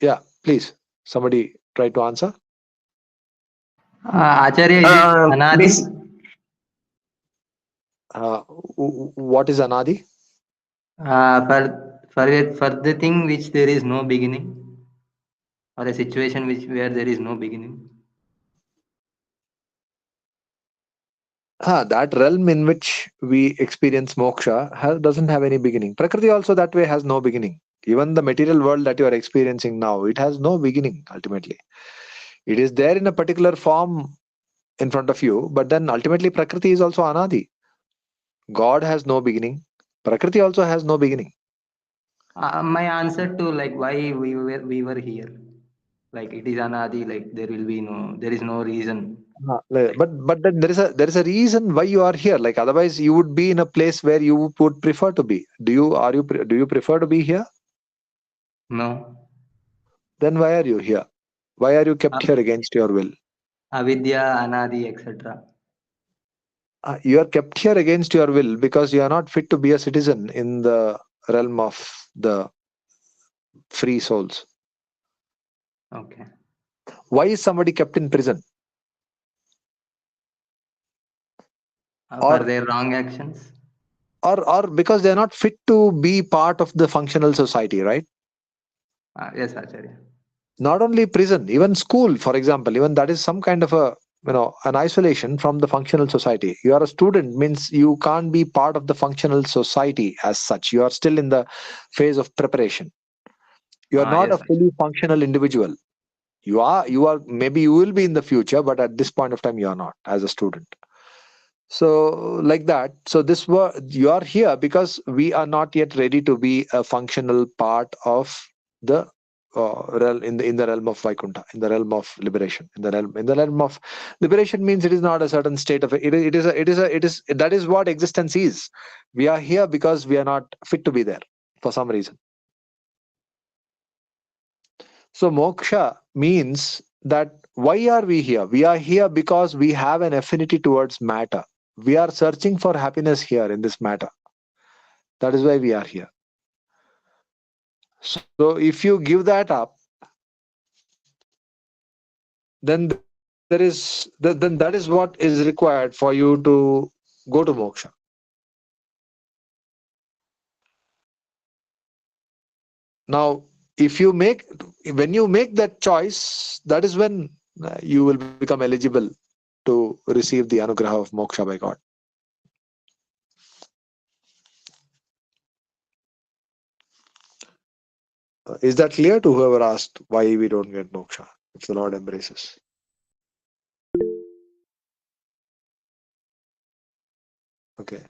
yeah, please, somebody try to answer. Acharya, is it Anadi? This What is anadi? For the thing which there is no beginning, or a situation where there is no beginning. That realm in which we experience moksha doesn't have any beginning. Prakriti also that way has no beginning. Even the material world that you are experiencing now, it has no beginning ultimately. It is there in a particular form in front of you, but then ultimately Prakriti is also anadi. God has no beginning. Prakriti also has no beginning. My answer to like why we were here, like it is Anadi, like there is no reason. But then there is a reason why you are here. Like otherwise you would be in a place where you would prefer to be. Do you prefer to be here? No. Then why are you here? Why are you kept A- here against your will? Avidya, Anadi, etc. You are kept here against your will because you are not fit to be a citizen in the realm of the free souls. Okay. Why is somebody kept in prison? For Or their wrong actions? or because they're not fit to be part of the functional society, right? Yes, Acharya. Not only prison, even school, for example, even that is some kind of a, an isolation from the functional society. You are a student means you can't be part of the functional society as such. You are still in the phase of preparation. You are not a Yes, fully Acharya. functional individual. You are maybe you will be in the future, but at this point of time you are not as a student. So like that, so this you are here because we are not yet ready to be a functional part of the realm, in the realm of Vaikuntha, in the realm of liberation, in the realm of liberation means it is not a certain state of it is that is what existence is. We are here because we are not fit to be there for some reason. So moksha means that why are we here? We are here because we have an affinity towards matter. We are searching for happiness here in this matter. That is why we are here. So if you give that up, then then that is what is required for you to go to moksha. Now, if you make when you make that choice, that is when you will become eligible to receive the anugraha of moksha by God. Is that clear to whoever asked why we don't get moksha if the Lord embraces? Okay.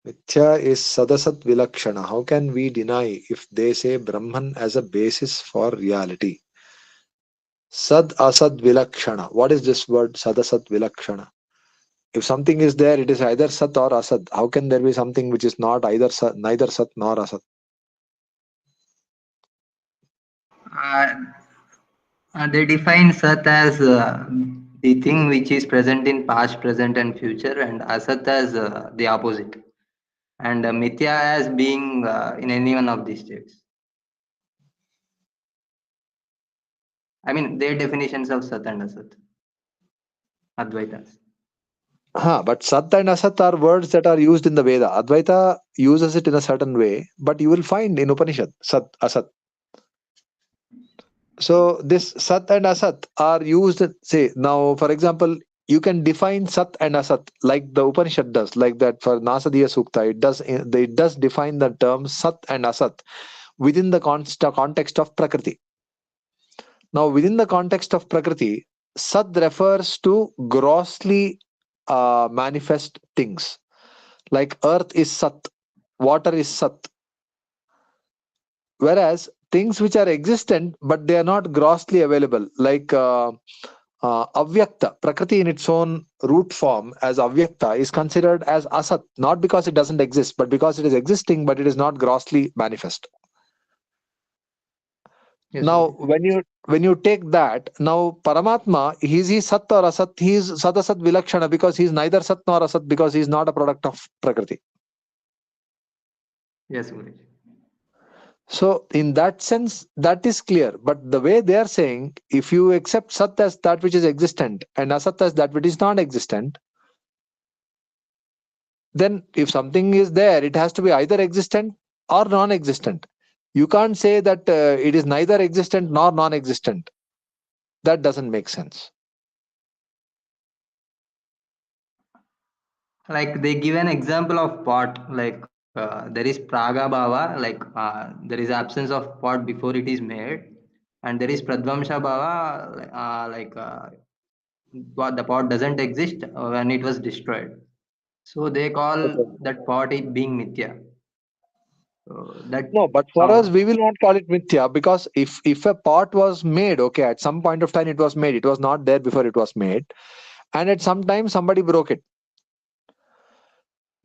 Mithya is sadasat vilakshana. How can we deny if they say Brahman as a basis for reality? Sad asad vilakshana. What is this word sadasat vilakshana? If something is there, it is either sat or asad. How can there be something which is not either sat, neither sat nor asat? Uh, they define Sat as the thing which is present in past, present, and future, and Asat as the opposite, and Mithya as being in any one of these states. I mean, their definitions of Sat and Asat, Advaitas. But Sat and Asat are words that are used in the Veda. Advaita uses it in a certain way, but you will find in Upanishad Sat, Asat. So this Sat and Asat are used, say, now, for example, you can define Sat and Asat like the Upanishad does, like that for Nasadiya Sukta. It does define the term Sat and Asat within the context of Prakriti. Now, within the context of Prakriti, Sat refers to grossly manifest things. Like earth is Sat, water is Sat. Whereas things which are existent but they are not grossly available, like avyakta, Prakriti in its own root form as avyakta is considered as asat, not because it doesn't exist, but because it is existing, but it is not grossly manifest. Yes, Now, Guruji. when you take that, now Paramatma, is he sat or asat? He is sadasat vilakshana because he is neither sat nor asat because he is not a product of Prakriti. Yes, Guruji. So, in that sense, that is clear. But the way they are saying, if you accept Sat as that which is existent and Asat as that which is non existent, then if something is there, it has to be either existent or non existent. You can't say that it is neither existent nor non existent. That doesn't make sense. Like they give an example of pot, like there is praga bhava, like there is absence of pot before it is made, and there is pradvamsha bhava, the pot doesn't exist when it was destroyed. So they call Okay. that pot being mithya. So that's No, but for us, how. we will not call it mithya because if a pot was made, okay, at some point of time it was made, it was not there before it was made, and at some time somebody broke it.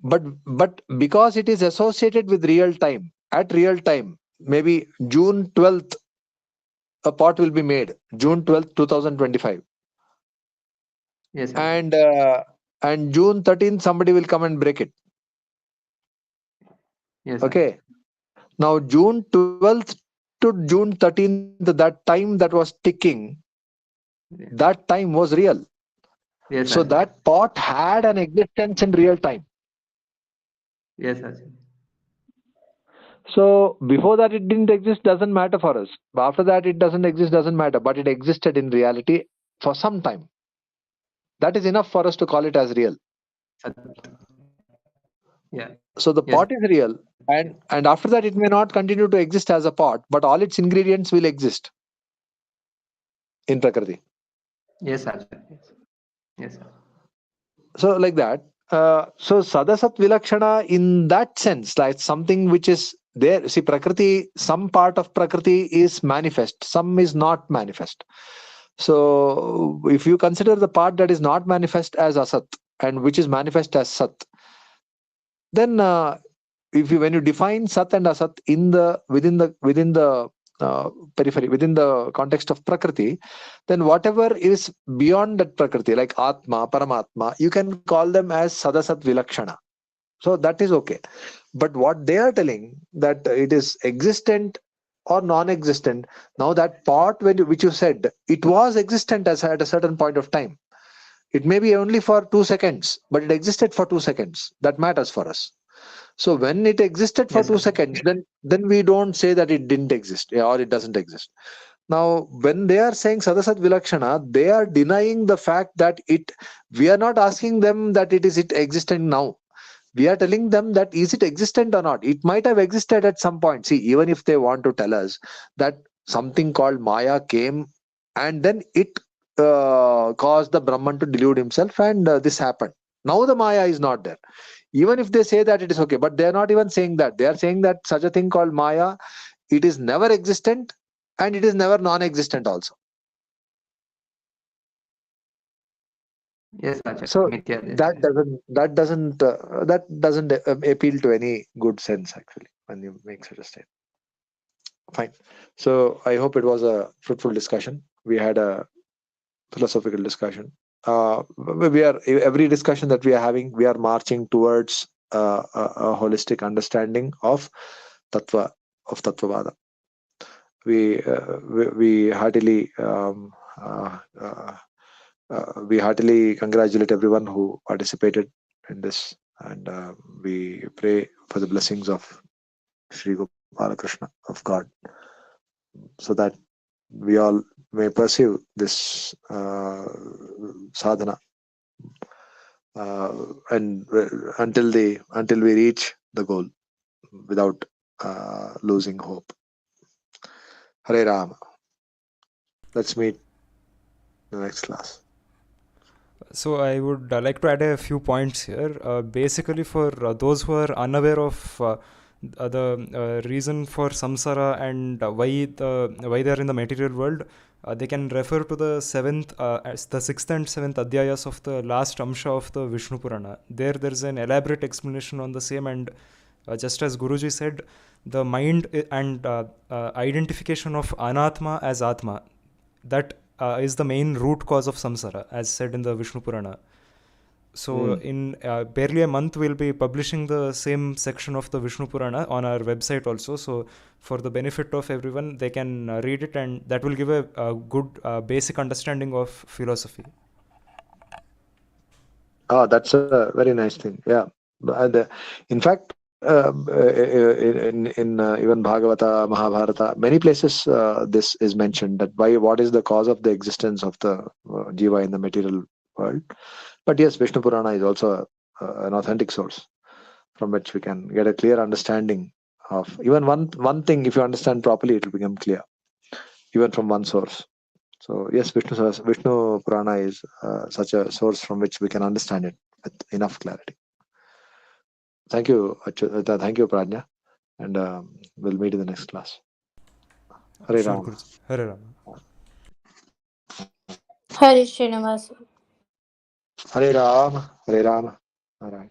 But because it is associated with real time, at real time, maybe June 12th, a pot will be made, June 12th, 2025, Yes, Acharya. and June 13th, somebody will come and break it. Yes, sir. Okay. Now June 12th to June 13th, that time that was ticking, Yeah. that time was real. Yes, So sir. that pot had an existence in real time. Yes, sir. So before that it didn't exist, doesn't matter for us. After that it doesn't exist, doesn't matter. But it existed in reality for some time. That is enough for us to call it as real. Yeah. So the Yes. pot is real, and after that it may not continue to exist as a pot, but all its ingredients will exist in Prakriti. Yes, sir. Yes. Yes, sir. So like that. So Sadasat Vilakshana in that sense, like something which is there. See, Prakriti, some part of Prakriti is manifest, some is not manifest. So if you consider the part that is not manifest as Asat and which is manifest as Sat, then if you when you define Sat and Asat in the within the periphery, within the context of Prakriti, then whatever is beyond that Prakriti, like Atma, Paramatma, you can call them as Sadasat Vilakshana. So that is okay. But what they are telling that it is existent or non-existent. Now that part which you said, it was existent as at a certain point of time. It may be only for 2 seconds, but it existed for 2 seconds. That matters for us. So when it existed for Yes, two sir. seconds, then we don't say that it didn't exist, or it doesn't exist. Now, when they are saying Sadasat Vilakshana, they are denying the fact that it. We are not asking them that it existent now. We are telling them that is it existent or not. It might have existed at some point. See, even if they want to tell us that something called Maya came and then it caused the Brahman to delude himself, and this happened. Now the Maya is not there. Even if they say that, it is okay, but they are not even saying that. They are saying that such a thing called Maya, it is never existent and it is never non-existent also. Yes, Acharya. So Mithya. that doesn't appeal to any good sense actually when you make such a statement. Fine. So I hope it was a fruitful discussion. We had a philosophical discussion. We are every discussion that we are having, we are marching towards a holistic understanding of tattva of Tattvavaada. We heartily we heartily congratulate everyone who participated in this, and we pray for the blessings of Sri Gopalakrishna of God, so that we all may pursue this sadhana and until we reach the goal without losing hope. Hare Rama. Let's meet in the next class. So I would like to add a few points here. Basically, for those who are unaware of the reason for samsara and why they are in the material world, they can refer to the the sixth and seventh adhyayas of the last amsha of the Vishnu Purana. There is an elaborate explanation on the same, and just as Guruji said, the mind and identification of anatma as atma, that is the main root cause of samsara, as said in the Vishnu Purana. So in barely a month, we'll be publishing the same section of the Vishnu Purana on our website also. So for the benefit of everyone, they can read it, and that will give a good basic understanding of philosophy. Oh, that's a very nice thing. Yeah. And, in fact, in even Bhagavata, Mahabharata, many places this is mentioned, that what is the cause of the existence of the jiva in the material world. But yes, Vishnu Purana is also an authentic source from which we can get a clear understanding of even one thing. If you understand properly, it will become clear, even from one source. So yes, Vishnu Purana is such a source from which we can understand it with enough clarity. Thank you, thank you, Prajna, and we'll meet in the next class. Hare Sure, Ram. Guruji. Hare Rama. Hari Srinivas. Hare Ram. Hare Ram. All right.